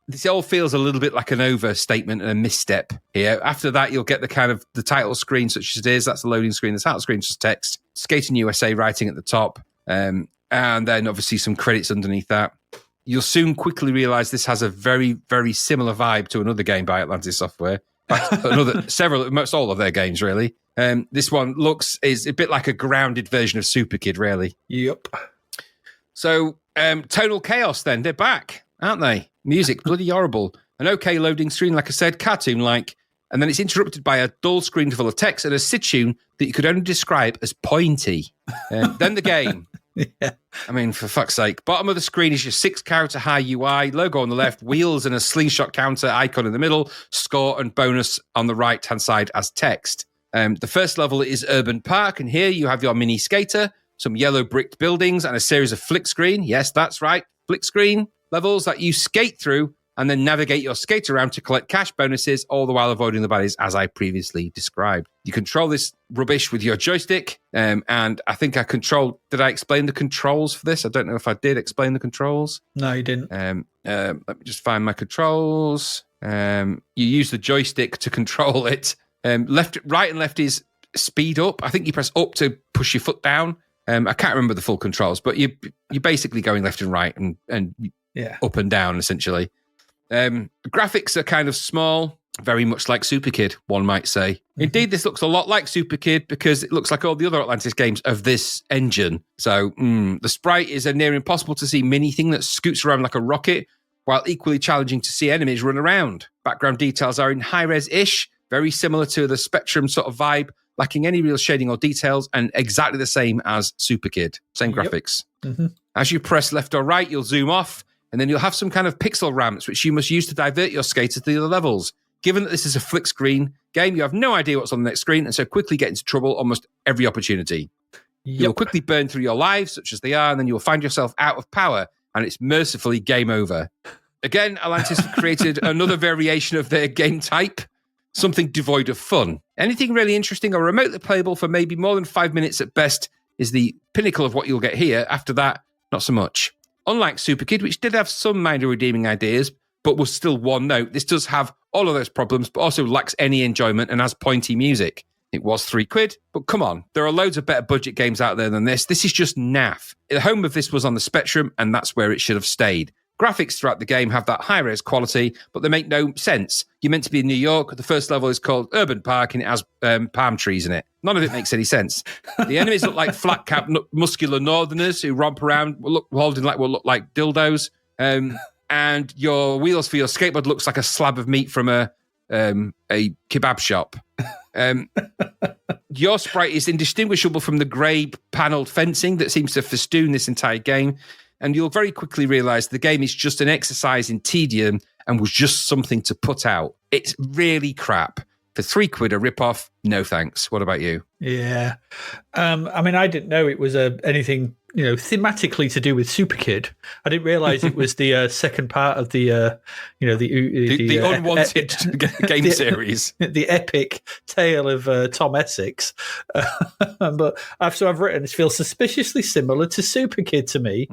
This all feels a little bit like an overstatement and a misstep here. After that, you'll get the kind of the title screen, such as it is. That's the loading screen. The title screen is just text. Skatin USA writing at the top. And then obviously some credits underneath that. You'll soon quickly realize this has a very, very similar vibe to another game by Atlantis Software. Most all of their games, really. This one is a bit like a grounded version of Super Kid, really. Yep. So, Tonal Chaos then, they're back, aren't they? Music, bloody horrible. An okay loading screen, like I said, cartoon-like, and then it's interrupted by a dull screen full of text and a sit-tune that you could only describe as pointy. Then the game. Yeah. I mean, for fuck's sake. Bottom of the screen is your 6-character high UI, logo on the left, wheels and a slingshot counter icon in the middle, score and bonus on the right-hand side as text. The first level is Urban Park, and here you have your mini skater, some yellow bricked buildings, and a series of flick screen. Yes, that's right, flick screen levels that you skate through and then navigate your skate around to collect cash bonuses, all the while avoiding the baddies, as I previously described. You control this rubbish with your joystick, and I think did I explain the controls for this? I don't know if I did explain the controls. No, you didn't. Let me just find my controls. You use the joystick to control it. Right and left is speed up. I think you press up to push your foot down. I can't remember the full controls, but you're basically going left and right and up and down, essentially. The graphics are kind of small, very much like Super Kid, one might say. Indeed, this looks a lot like Super Kid because it looks like all the other Atlantis games of this engine. So the sprite is a near impossible to see mini thing that scoots around like a rocket, while equally challenging to see enemies run around. Background details are in high-res-ish, very similar to the Spectrum sort of vibe, lacking any real shading or details, and exactly the same as Super Kid. Same graphics. Mm-hmm. As you press left or right, you'll zoom off, and then you'll have some kind of pixel ramps, which you must use to divert your skater to the other levels. Given that this is a flick screen game, you have no idea what's on the next screen, and so quickly get into trouble almost every opportunity. You'll quickly burn through your lives, such as they are, and then you'll find yourself out of power, and it's mercifully game over. Again, Atlantis have created another variation of their game type, something devoid of fun. Anything really interesting or remotely playable for maybe more than 5 minutes at best is the pinnacle of what you'll get here. After that, not so much. Unlike Super Kid, which did have some minor redeeming ideas, but was still one note, this does have all of those problems, but also lacks any enjoyment and has pointy music. It was £3, but come on, there are loads of better budget games out there than this. This is just naff. The home of this was on the Spectrum, and that's where it should have stayed. Graphics throughout the game have that high-res quality, but they make no sense. You're meant to be in New York. The first level is called Urban Park, and it has palm trees in it. None of it makes any sense. The enemies look like flat-capped, muscular northerners who romp around, holding what look like dildos. and your wheels for your skateboard looks like a slab of meat from a kebab shop. Your sprite is indistinguishable from the grey panelled fencing that seems to festoon this entire game, and you'll very quickly realise the game is just an exercise in tedium and was just something to put out. It's really crap. For £3 a rip-off, no thanks. What about you? Yeah. I mean, I didn't know it was anything, thematically to do with Super Kid. I didn't realise it was the second part of the unwanted game series. The epic tale of Tom Essex. But I've written, it feels suspiciously similar to Super Kid to me.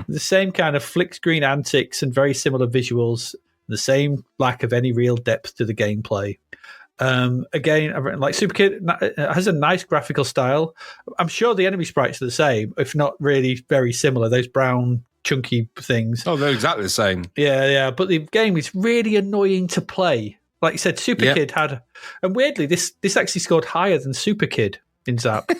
The same kind of flick screen antics and very similar visuals. The same lack of any real depth to the gameplay. Again, I've written like Super Kid has a nice graphical style. I'm sure the enemy sprites are the same, if not really very similar. Those brown chunky things. Oh, they're exactly the same. Yeah. But the game is really annoying to play. Like you said, Super Kid had, and weirdly, this actually scored higher than Super Kid in Zap.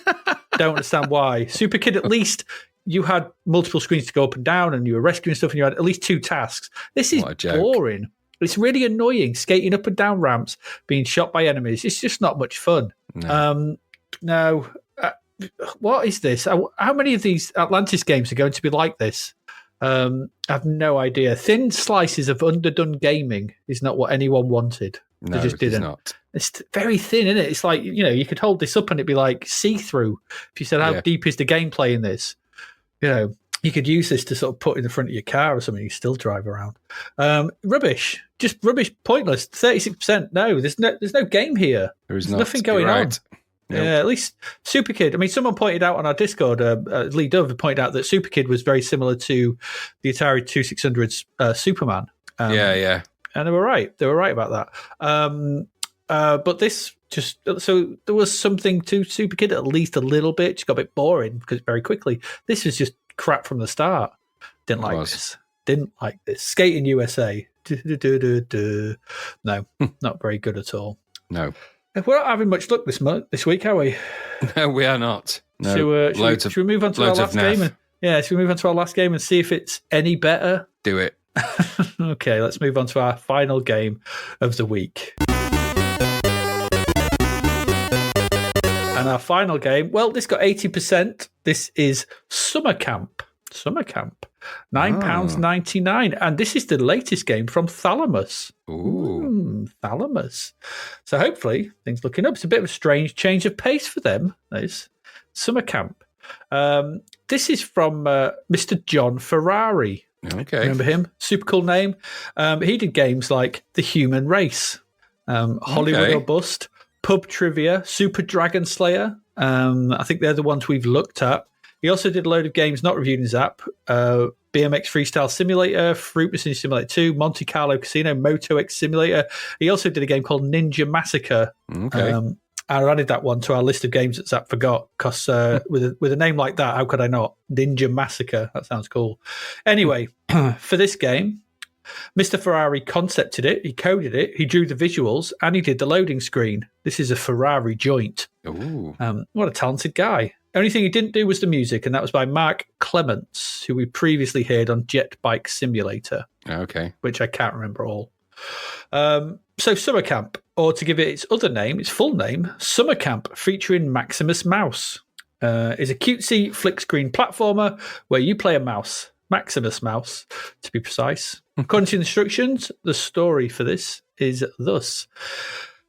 Don't understand why. Super Kid, at least you had multiple screens to go up and down, and you were rescuing stuff, and you had at least 2 tasks. This is boring. It's really annoying, skating up and down ramps, being shot by enemies. It's just not much fun. No. What is this? How many of these Atlantis games are going to be like this? I have no idea. Thin slices of underdone gaming is not what anyone wanted. No, they just didn't. Not. It's very thin, isn't it? It's like, you could hold this up and it'd be like see-through. If you said, how deep is the gameplay in this? You could use this to sort of put in the front of your car or something. You still drive around. Rubbish, just rubbish, pointless. 36%. No, there's no game here. There's nothing going on. Nope. Yeah, at least Super Kid. I mean, someone pointed out on our Discord, Lee Dove pointed out that Super Kid was very similar to the Atari 2600's Superman. Yeah. And they were right. They were right about that. But this just, so there was something to Super Kid, at least a little bit. Just got a bit boring because very quickly. This was just crap from the start. Didn't like this. Skatin USA. No, not very good at all. No. We're not having much luck this week, are we? No, we are not. No. Should we move on to our last game? Should we move on to our last game and see if it's any better? Do it. Okay, let's move on to our final game of the week. And our final game, well, this got 80%. This is Summer Camp. £9.99. And this is the latest game from Thalamus. Ooh. Thalamus. So hopefully things looking up. It's a bit of a strange change of pace for them. This Summer Camp. This is from Mr. John Ferrari. Okay. Remember him? Super cool name. He did games like The Human Race, Hollywood or Bust, Pub Trivia, Super Dragon Slayer. I think they're the ones we've looked at. He also did a load of games not reviewed in Zap. BMX Freestyle Simulator, Fruit Machine Simulator 2, Monte Carlo Casino, Moto X Simulator. He also did a game called Ninja Massacre. Okay. I added that one to our list of games that Zap forgot because with a name like that, how could I not? Ninja Massacre. That sounds cool. Anyway, for this game, Mr. Ferrari concepted it, he coded it, he drew the visuals, and he did the loading screen. This is a Ferrari joint. Ooh. What a talented guy. Only thing he didn't do was the music, and that was by Mark Clements, who we previously heard on Jet Bike Simulator. Okay. Which I can't remember all. So Summer Camp, or to give it its other name, its full name, Summer Camp, featuring Maximus Mouse, is a cutesy flick screen platformer where you play a mouse, Maximus Mouse, to be precise. According to the instructions, the story for this is thus.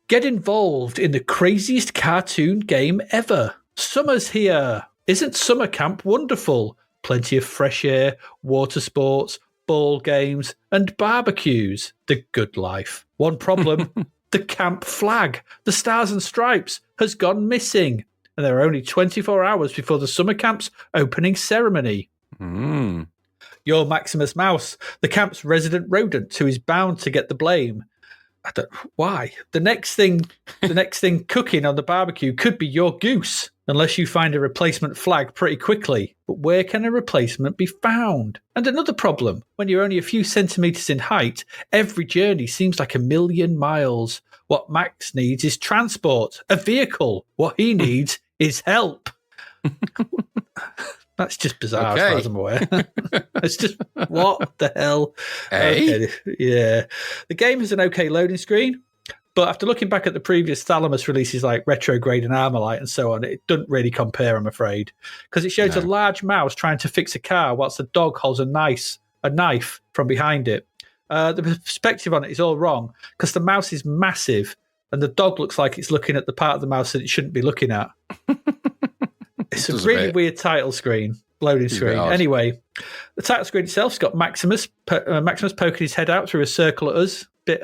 Get involved in the craziest cartoon game ever. Summer's here. Isn't Summer Camp wonderful? Plenty of fresh air, water sports, ball games, and barbecues. The good life. One problem, the camp flag, the stars and stripes, has gone missing. And there are only 24 hours before the summer camp's opening ceremony. You're Maximus Mouse, the camp's resident rodent who is bound to get the blame. Why? The next thing cooking on the barbecue could be your goose, unless you find a replacement flag pretty quickly. But where can a replacement be found? And another problem, when you're only a few centimetres in height, every journey seems like 1,000,000 miles. What Max needs is transport, a vehicle. What he needs is help. That's just bizarre as Okay. far as I'm aware. It's just, what the hell? Hey? Okay, yeah. The game has an okay loading screen, but after looking back at the previous Thalamus releases like Retrograde and Armalite and so on, it doesn't really compare, I'm afraid. Because it shows a large mouse trying to fix a car whilst the dog holds a knife from behind it. The perspective on it is all wrong because the mouse is massive and the dog looks like it's looking at the part of the mouse that it shouldn't be looking at. It's a really weird title screen, loading screen. Anyway, the title screen itself's got Maximus poking his head out through a circle at us. Bit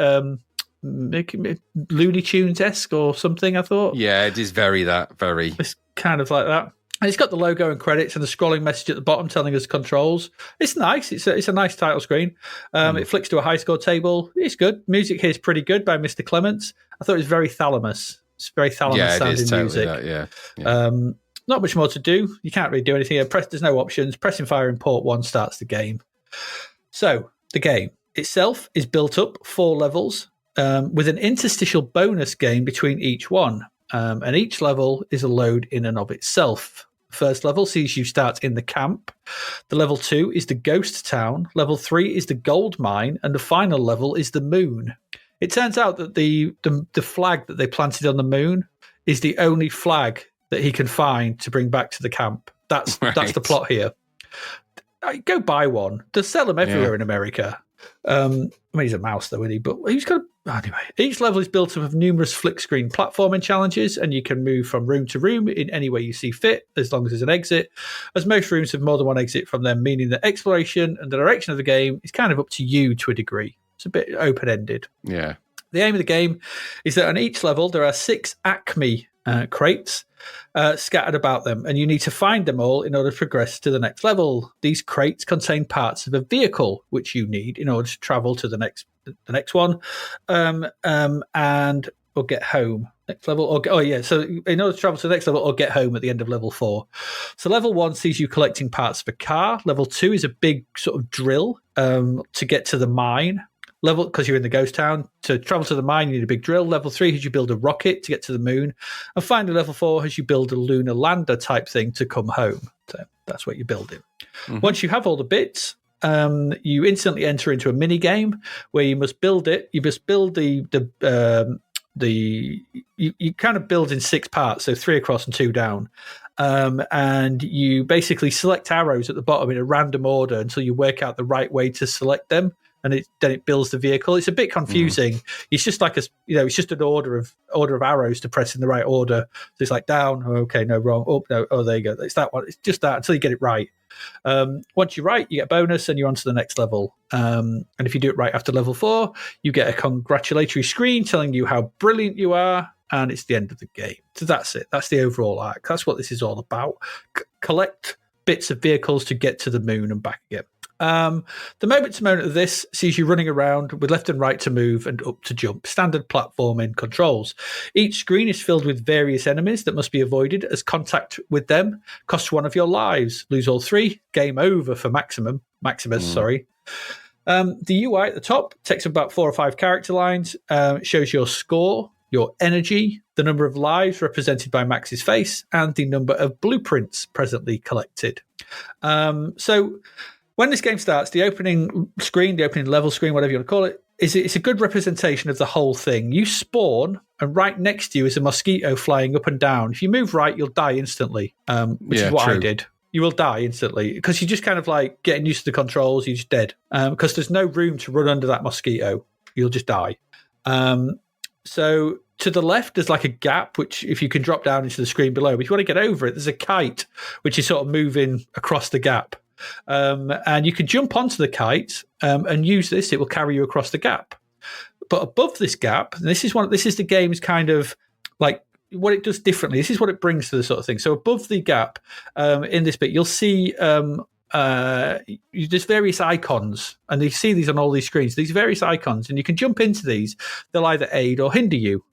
Looney Tunes-esque or something, I thought. Yeah, it is very. It's kind of like that. And it's got the logo and credits and the scrolling message at the bottom telling us controls. It's nice. It's a nice title screen. It flicks to a high score table. It's good. Music here is pretty good by Mr. Clements. I thought it was very Thalamus. It's very Thalamus sounding music. That, Not much more to do. You can't really do anything. There's no options. Pressing fire in port 1 starts the game. So the game itself is built up 4 levels with an interstitial bonus game between each one. And each level is a load in and of itself. The first level sees you start in the camp. The level 2 is the ghost town. Level 3 is the gold mine. And the final level is the moon. It turns out that the flag that they planted on the moon is the only flag that he can find to bring back to the camp. That's the plot here. Go buy one. They sell them everywhere in America. I mean, he's a mouse though, isn't he? But he's got anyway. Each level is built up of numerous flick screen platforming challenges, and you can move from room to room in any way you see fit, as long as there's an exit. As most rooms have more than one exit from them, meaning that exploration and the direction of the game is kind of up to you to a degree. It's a bit open-ended. Yeah. The aim of the game is that on each level there are 6 Acme crates scattered about them, and you need to find them all in order to progress to the next level. These crates contain parts of a vehicle which you need in order to travel to the next one, and or get home. Next level, so in order to travel to the next level or get home at the end of level 4. So level 1 sees you collecting parts of a car. Level 2 is a big sort of drill to get to the mine. Level, because you're in the ghost town, to travel to the mine, you need a big drill. Level 3 has you build a rocket to get to the moon. And finally, level 4 has you build a lunar lander type thing to come home. So that's what you're building. Mm-hmm. Once you have all the bits, you instantly enter into a mini game where you must build it. You must build you kind of build in 6 parts, so 3 across and 2 down. And you basically select arrows at the bottom in a random order until you work out the right way to select them. And then it builds the vehicle. It's a bit confusing. It's just like it's just an order of arrows to press in the right order. So it's like down, okay, no, wrong, up, no, oh, there you go. It's that one. It's just that until you get it right. Once you're right, you get a bonus and you're on to the next level. And if you do it right after level 4, you get a congratulatory screen telling you how brilliant you are, and it's the end of the game. So that's it. That's the overall arc. That's what this is all about. Collect bits of vehicles to get to the moon and back again. The moment to moment of this sees you running around with left and right to move and up to jump. Standard platforming controls. Each screen is filled with various enemies that must be avoided, as contact with them costs 1 of your lives. Lose all 3, game over for Maximus. The UI at the top takes about 4 or 5 character lines. It shows your score, your energy, the number of lives represented by Max's face, and the number of blueprints presently collected. So when this game starts, the opening screen, the opening level screen, whatever you want to call it, it's a good representation of the whole thing. You spawn, and right next to you is a mosquito flying up and down. If you move right, you'll die instantly, which is what I did. You will die instantly because you're just kind of like getting used to the controls. You're just dead because there's no room to run under that mosquito. You'll just die. So to the left, there's like a gap, which if you can drop down into the screen below, but if you want to get over it, there's a kite, which is sort of moving across the gap. And you can jump onto the kite and use this. It will carry you across the gap. But above this gap, and this is the game's kind of like what it does differently. This is what it brings to the sort of thing. So above the gap in this bit, you'll see there's various icons, and you see these on all these screens. These various icons, and you can jump into these. They'll either aid or hinder you,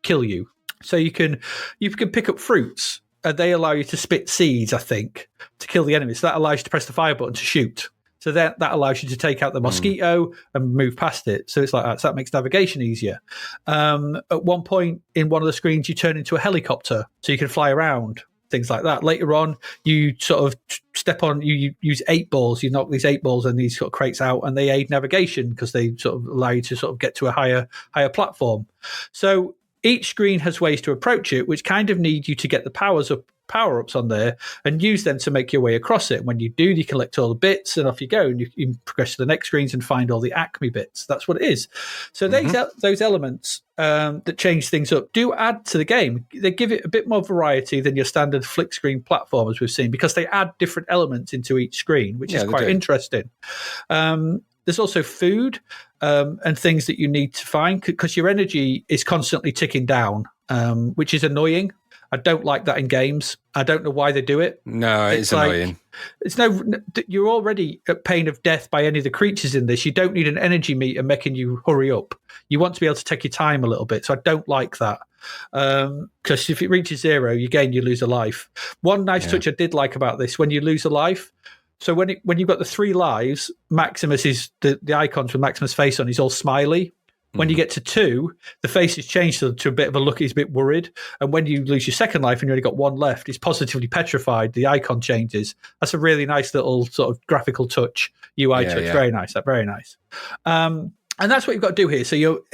kill you. So you can pick up fruits. They allow you to spit seeds, I think, to kill the enemy. So that allows you to press the fire button to shoot. So that allows you to take out the mosquito and move past it. So it's like that. So that makes navigation easier. At one point in one of the screens, you turn into a helicopter, so you can fly around. things like that. Later on, you sort of step on, you use 8 balls, you knock these 8 balls and these sort of crates out, and they aid navigation because they sort of allow you to sort of get to a higher platform. So each screen has ways to approach it, which kind of need you to get the power-ups on there and use them to make your way across it. And when you do, you collect all the bits and off you go, and you progress to the next screens and find all the Acme bits. That's what it is. So those elements that change things up do add to the game. They give it a bit more variety than your standard flick screen platformers we've seen, because they add different elements into each screen, which is quite interesting. There's also food and things that you need to find, because your energy is constantly ticking down, which is annoying. I don't like that in games. I don't know why they do it. No, it's annoying. You're already at pain of death by any of the creatures in this. You don't need an energy meter making you hurry up. You want to be able to take your time a little bit. So I don't like that. Because if it reaches 0, you lose a life. One nice touch I did like about this, when you lose a life, so when you've got the 3 lives, Maximus is the icons with Maximus' face on, he's all smiley. When you get to 2, the face is changed to a bit of a look. He's a bit worried. And when you lose your second life and you only got 1 left, he's positively petrified. The icon changes. That's a really nice little sort of graphical touch, UI touch. Yeah. Very nice. Very nice. And that's what you've got to do here. So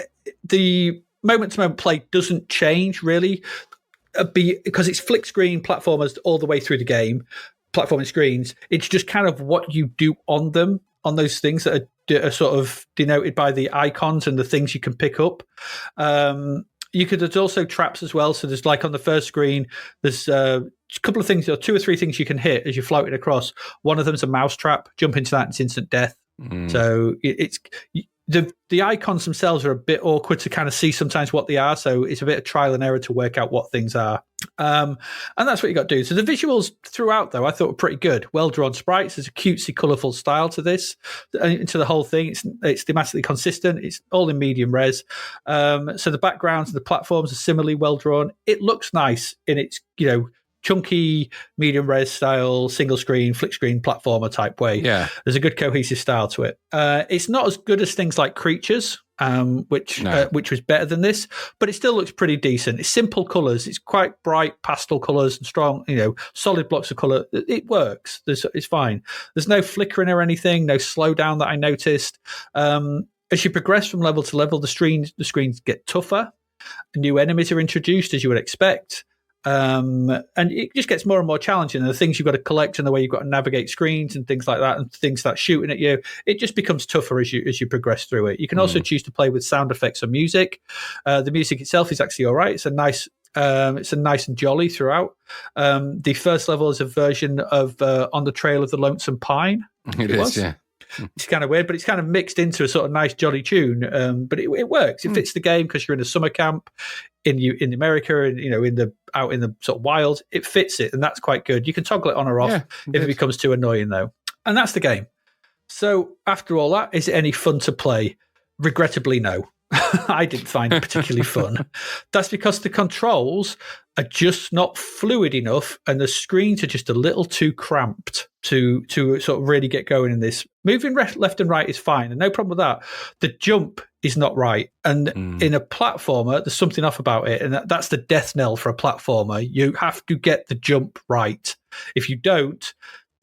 the moment-to-moment play doesn't change really, because it's flick screen platformers all the way through the game, platforming screens. It's just kind of what you do on them, on those things that are sort of denoted by the icons and the things you can pick up. There's also traps as well. So there's, like, on the first screen, there's a couple of things, or 2 or 3 things you can hit as you're floating across. One of them's a mouse trap. Jump into that, it's instant death. So it's the icons themselves are a bit awkward to kind of see sometimes what they are. So it's a bit of trial and error to work out what things are. And that's what you got to do. So the visuals throughout, though, I thought were pretty good. Well-drawn sprites. There's a cutesy, colourful style to this, to the whole thing. It's thematically consistent. It's all in medium res. So the backgrounds and the platforms are similarly well-drawn. It looks nice in its, chunky, medium res style, single screen, flick screen platformer type way. Yeah. There's a good cohesive style to it. It's not as good as things like Creatures, which was better than this, but it still looks pretty decent. It's simple colours. It's quite bright pastel colours and strong, solid blocks of colour. It works. It's fine. There's no flickering or anything, no slowdown that I noticed. As you progress from level to level, the screens get tougher. New enemies are introduced, as you would expect. And it just gets more and more challenging, and the things you've got to collect and the way you've got to navigate screens and things like that, and things start shooting at you, it just becomes tougher as you progress through it. You can also choose to play with sound effects or music. The music itself is actually all right. It's a nice and jolly throughout. The first level is a version of On the Trail of the Lonesome Pine. It is, yeah. It's kind of weird, but it's kind of mixed into a sort of nice jolly tune. But it works. It fits the game because you're in a summer camp in America, and out in the sort of wild. It fits it, and that's quite good. You can toggle it on or off if it becomes too annoying, though. And that's the game. So after all that, is it any fun to play? Regrettably, no. I didn't find it particularly fun. That's because the controls are just not fluid enough, and the screens are just a little too cramped to sort of really get going in this. Moving left and right is fine, and no problem with that. The jump is not right, and in a platformer, there's something off about it, and that's the death knell for a platformer. You have to get the jump right. If you don't,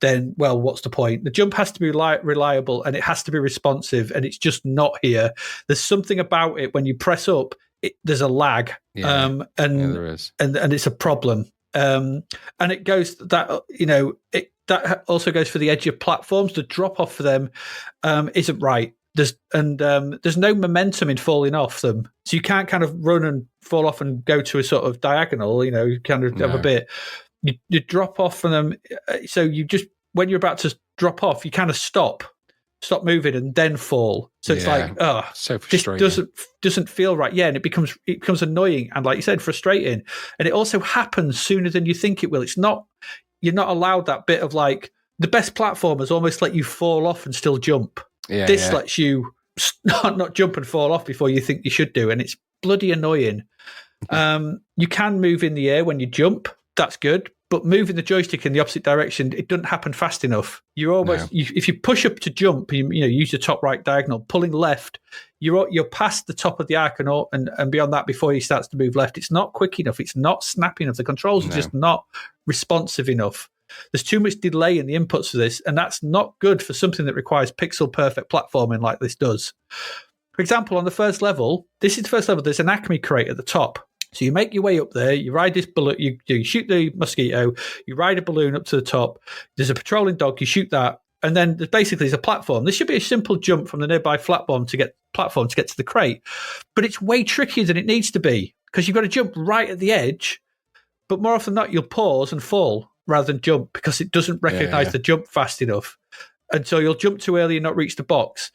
then, well, what's the point? The jump has to be reliable, and it has to be responsive, and it's just not here. There's something about it when you press up, there's a lag, and there is, and it's a problem. And it goes that also goes for the edge of platforms. The drop off for them isn't right. There's no momentum in falling off them, so you can't kind of run and fall off and go to a sort of diagonal. You kind of have a bit. You drop off from them, so you just, when you're about to drop off, you kind of stop moving and then fall. So it's so frustrating. This doesn't feel right. Yeah, and it becomes annoying and, like you said, frustrating. And it also happens sooner than you think it will. You're not allowed that bit of, like, the best platformers almost let you fall off and still jump. Yeah, this lets you not jump and fall off before you think you should do, and it's bloody annoying. You can move in the air when you jump. That's good. But moving the joystick in the opposite direction, it doesn't happen fast enough. You're almost if you push up to jump, you use the top right diagonal. Pulling left, you're past the top of the arc and beyond that before he starts to move left. It's not quick enough. It's not snappy enough. The controls are just not responsive enough. There's too much delay in the inputs for this, and that's not good for something that requires pixel-perfect platforming like this does. For example, on the first level, this is the first level, there's an Acme crate at the top. So you make your way up there, you ride this balloon, you shoot the mosquito, you ride a balloon up to the top, there's a patrolling dog, you shoot that, and then there's a platform. This should be a simple jump from the nearby platform to get to the crate. But it's way trickier than it needs to be, because you've got to jump right at the edge, but more often than not, you'll pause and fall rather than jump because it doesn't recognize the jump fast enough. And so you'll jump too early and not reach the box.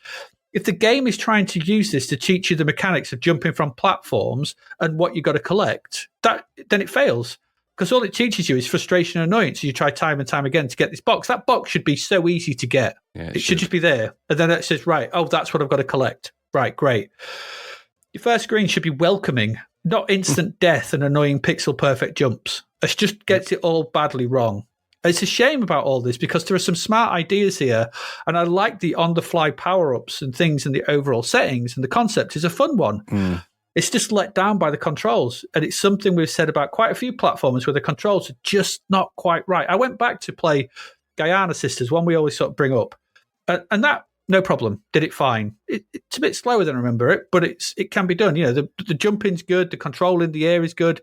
If the game is trying to use this to teach you the mechanics of jumping from platforms and what you've got to collect, then it fails. Because all it teaches you is frustration and annoyance. So you try time and time again to get this box. That box should be so easy to get. Yeah, it should just be there. And then it says, right, that's what I've got to collect. Right, great. Your first screen should be welcoming, not instant death and annoying pixel-perfect jumps. It just gets it all badly wrong. It's a shame about all this because there are some smart ideas here, and I like the on-the-fly power-ups and things in the overall settings, and the concept is a fun one. It's just let down by the controls, and it's something we've said about quite a few platformers where the controls are just not quite right. I went back to play Guyana Sisters, one we always sort of bring up, and that, no problem, did it fine. It's a bit slower than I remember it, but it can be done. You know, the jumping's good, the control in the air is good.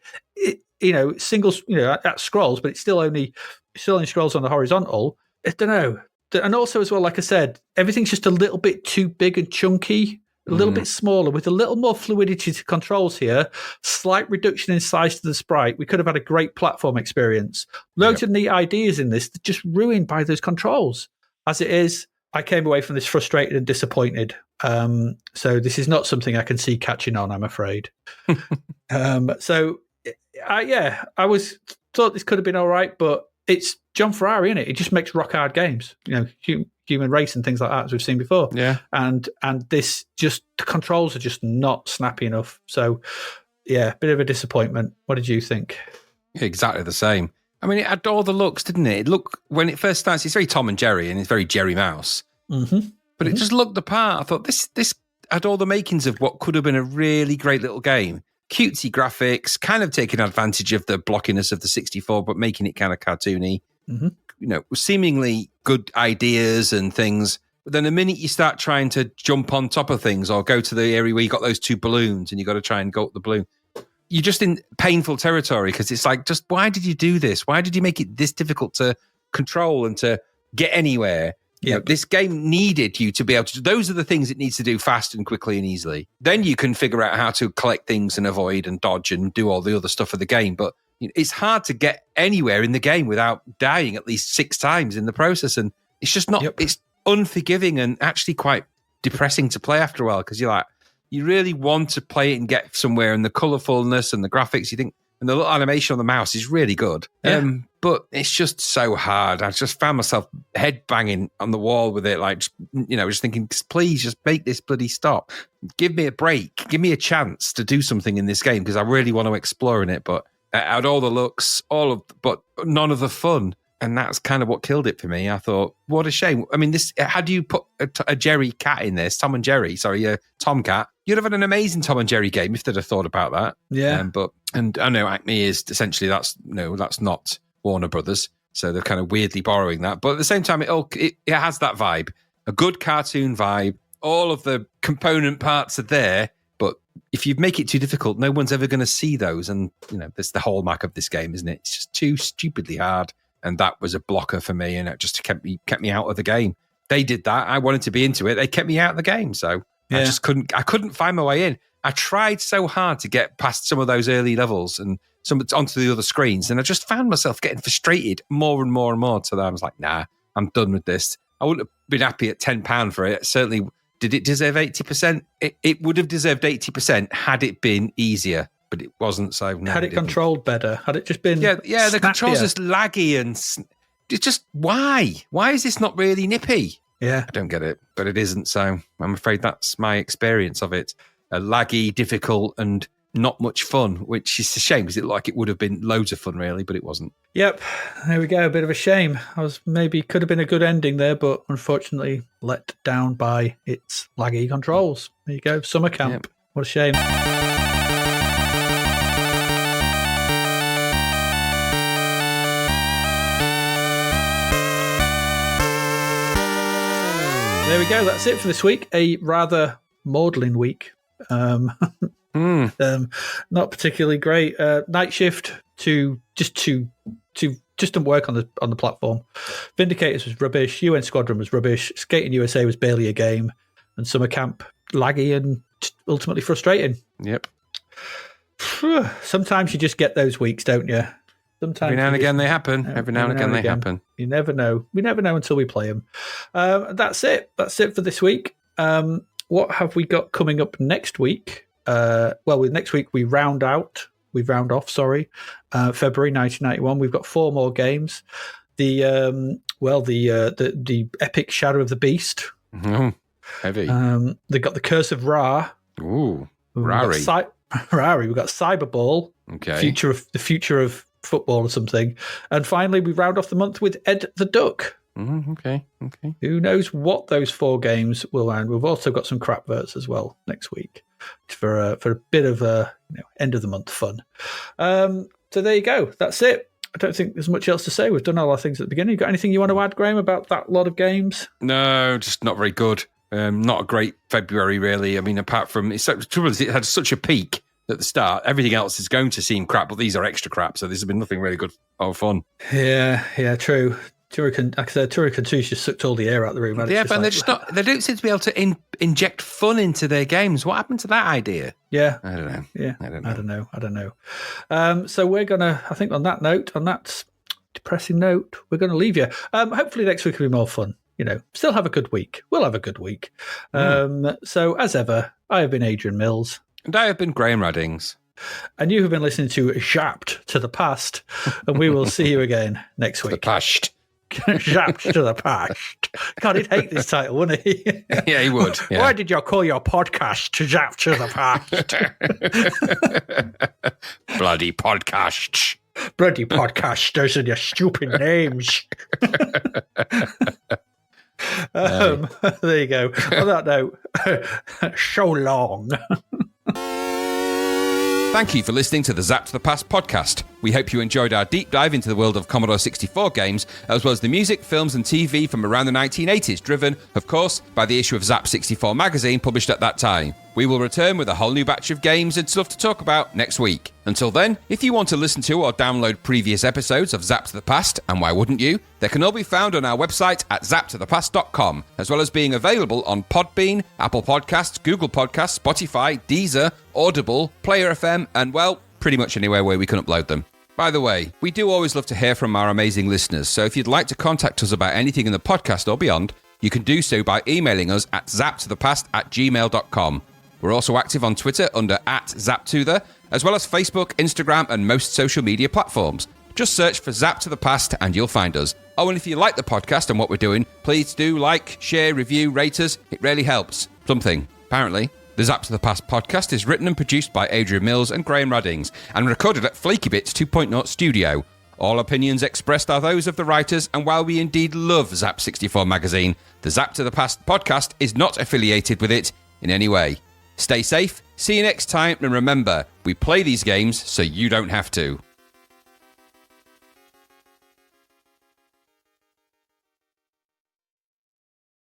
Singles, that scrolls, but it still only scrolls on the horizontal. I don't know. And also as well, like I said, everything's just a little bit too big and chunky, a little bit smaller with a little more fluidity to controls here, slight reduction in size to the sprite. We could have had a great platform experience. Loads of neat ideas in this, just ruined by those controls. As it is, I came away from this frustrated and disappointed. So this is not something I can see catching on, I'm afraid. I thought this could have been all right, but it's John Ferrari, isn't it? It just makes rock hard games, human race and things like that, as we've seen before. Yeah. And this just, the controls are just not snappy enough. So, yeah, bit of a disappointment. What did you think? Exactly the same. I mean, it had all the looks, didn't it? When it first starts, it's very Tom and Jerry, and it's very Jerry Mouse. Mm-hmm. But it just looked the part. I thought this had all the makings of what could have been a really great little game. Cutesy graphics, kind of taking advantage of the blockiness of the 64, but making it kind of cartoony. Mm-hmm. Seemingly good ideas and things. But then the minute you start trying to jump on top of things or go to the area where you got those two balloons and you got to try and go up the balloon, you're just in painful territory because it's like, just why did you do this? Why did you make it this difficult to control and to get anywhere? This game needed you to be able to do. Those are the things it needs to do fast and quickly and easily. Then you can figure out how to collect things and avoid and dodge and do all the other stuff of the game. But it's hard to get anywhere in the game without dying at least 6 times in the process. And it's just not, it's unforgiving and actually quite depressing to play after a while because you're like, you really want to play it and get somewhere, and the colourfulness and the graphics, you think, and the little animation on the mouse is really good. Yeah. But it's just so hard. I just found myself head banging on the wall with it, like, just thinking, please just make this bloody stop. Give me a break. Give me a chance to do something in this game because I really want to explore in it. But it had all the looks, but none of the fun. And that's kind of what killed it for me. I thought, what a shame. I mean, had you put a Jerry cat in this, Tom and Jerry, sorry, Tomcat, you'd have had an amazing Tom and Jerry game if they'd have thought about that. Yeah. And I know Acme is essentially, that's not Warner Brothers. So they're kind of weirdly borrowing that. But at the same time, it has that vibe, a good cartoon vibe. All of the component parts are there. But if you make it too difficult, no one's ever going to see those. And, that's the hallmark of this game, isn't it? It's just too stupidly hard. And that was a blocker for me, and it just kept me out of the game. They did that. I wanted to be into it. They kept me out of the game, so I just couldn't find my way in. I tried so hard to get past some of those early levels and onto the other screens, and I just found myself getting frustrated more and more and more. So that I was like, nah, I'm done with this. I wouldn't have been happy at £10 for it. Certainly, did it deserve 80%? It would have deserved 80% had it been easier. But it wasn't, so no, had it controlled better? Had it just been snappier? The controls just laggy and it's just why is this not really nippy? Yeah, I don't get it, but it isn't. So I'm afraid that's my experience of it: laggy, difficult, and not much fun, which is a shame because it would have been loads of fun, really, but it wasn't. Yep, there we go. A bit of a shame. Could have been a good ending there, but unfortunately let down by its laggy controls. There you go. Summer camp. Yep. What a shame. There we go. That's it for this week. A rather maudlin week. Not particularly great. Night shift to work on the platform. Vindicators was rubbish. UN Squadron was rubbish. Skatin USA was barely a game, and summer camp laggy and ultimately frustrating. Yep. Sometimes you just get those weeks, don't you? Sometimes every now and again they happen. Every now and again they happen. You never know. We never know until we play them. That's it. That's it for this week. What have we got coming up next week? Next week we round off. February 1991. We've got 4 more games. The epic Shadow of the Beast. Heavy. They've got the Curse of Ra. Ooh, Rari. We've got Cyberball. Okay. The future of football or something. And finally, we round off the month with Ed the Duck. Okay. Who knows what those 4 games will end? We've also got some crap verts as well next week for a bit of end of the month fun. So there you go. That's it. I don't think there's much else to say. We've done all our things at the beginning. You got anything you want to add, Graham, about that lot of games? No, just not very good. Not a great February, really. I mean, apart from the trouble is it had such a peak at the start. Everything else is going to seem crap, but these are extra crap. So there's been nothing really good or fun. Yeah, true. Turrican 2 just sucked all the air out of the room. Yeah, but they're just not. They don't seem to be able to inject fun into their games. What happened to that idea? Yeah, I don't know. Yeah, I don't know. So we're gonna. I think on that depressing note, we're gonna leave you. Hopefully next week will be more fun. Still have a good week. We'll have a good week. So as ever, I have been Adrian Mills. And I have been Graham Raddings. And you have been listening to Zapped to the Past. And we will see you again next week. The past. Zapped to the Past. God, he'd hate this title, wouldn't he? Yeah, he would. Yeah. Why did you call your podcast Zapped to the Past? Bloody podcasts. Bloody podcasters and your stupid names. There you go. On that note, so long. Thank you for listening to the Zapped to the Past podcast. We hope you enjoyed our deep dive into the world of Commodore 64 games, as well as the music, films and TV from around the 1980s, driven, of course, by the issue of Zapped 64 magazine published at that time. We will return with a whole new batch of games and stuff to talk about next week. Until then, if you want to listen to or download previous episodes of Zapped to the Past, and why wouldn't you, they can all be found on our website at zappedtothepast.com, as well as being available on Podbean, Apple Podcasts, Google Podcasts, Spotify, Deezer, Audible, Player FM, and, well, pretty much anywhere where we can upload them. By the way, we do always love to hear from our amazing listeners, so if you'd like to contact us about anything in the podcast or beyond, you can do so by emailing us at zappedtothepast@gmail.com. We're also active on Twitter under @ZapTother, as well as Facebook, Instagram, and most social media platforms. Just search for Zapped to the Past and you'll find us. Oh, and if you like the podcast and what we're doing, please do like, share, review, rate us. It really helps. Something, apparently. The Zapped to the Past podcast is written and produced by Adrian Mills and Graham Raddings, and recorded at Flaky Bits 2.0 Studio. All opinions expressed are those of the writers, and while we indeed love Zapped 64 magazine, the Zapped to the Past podcast is not affiliated with it in any way. Stay safe, see you next time, and remember, we play these games so you don't have to.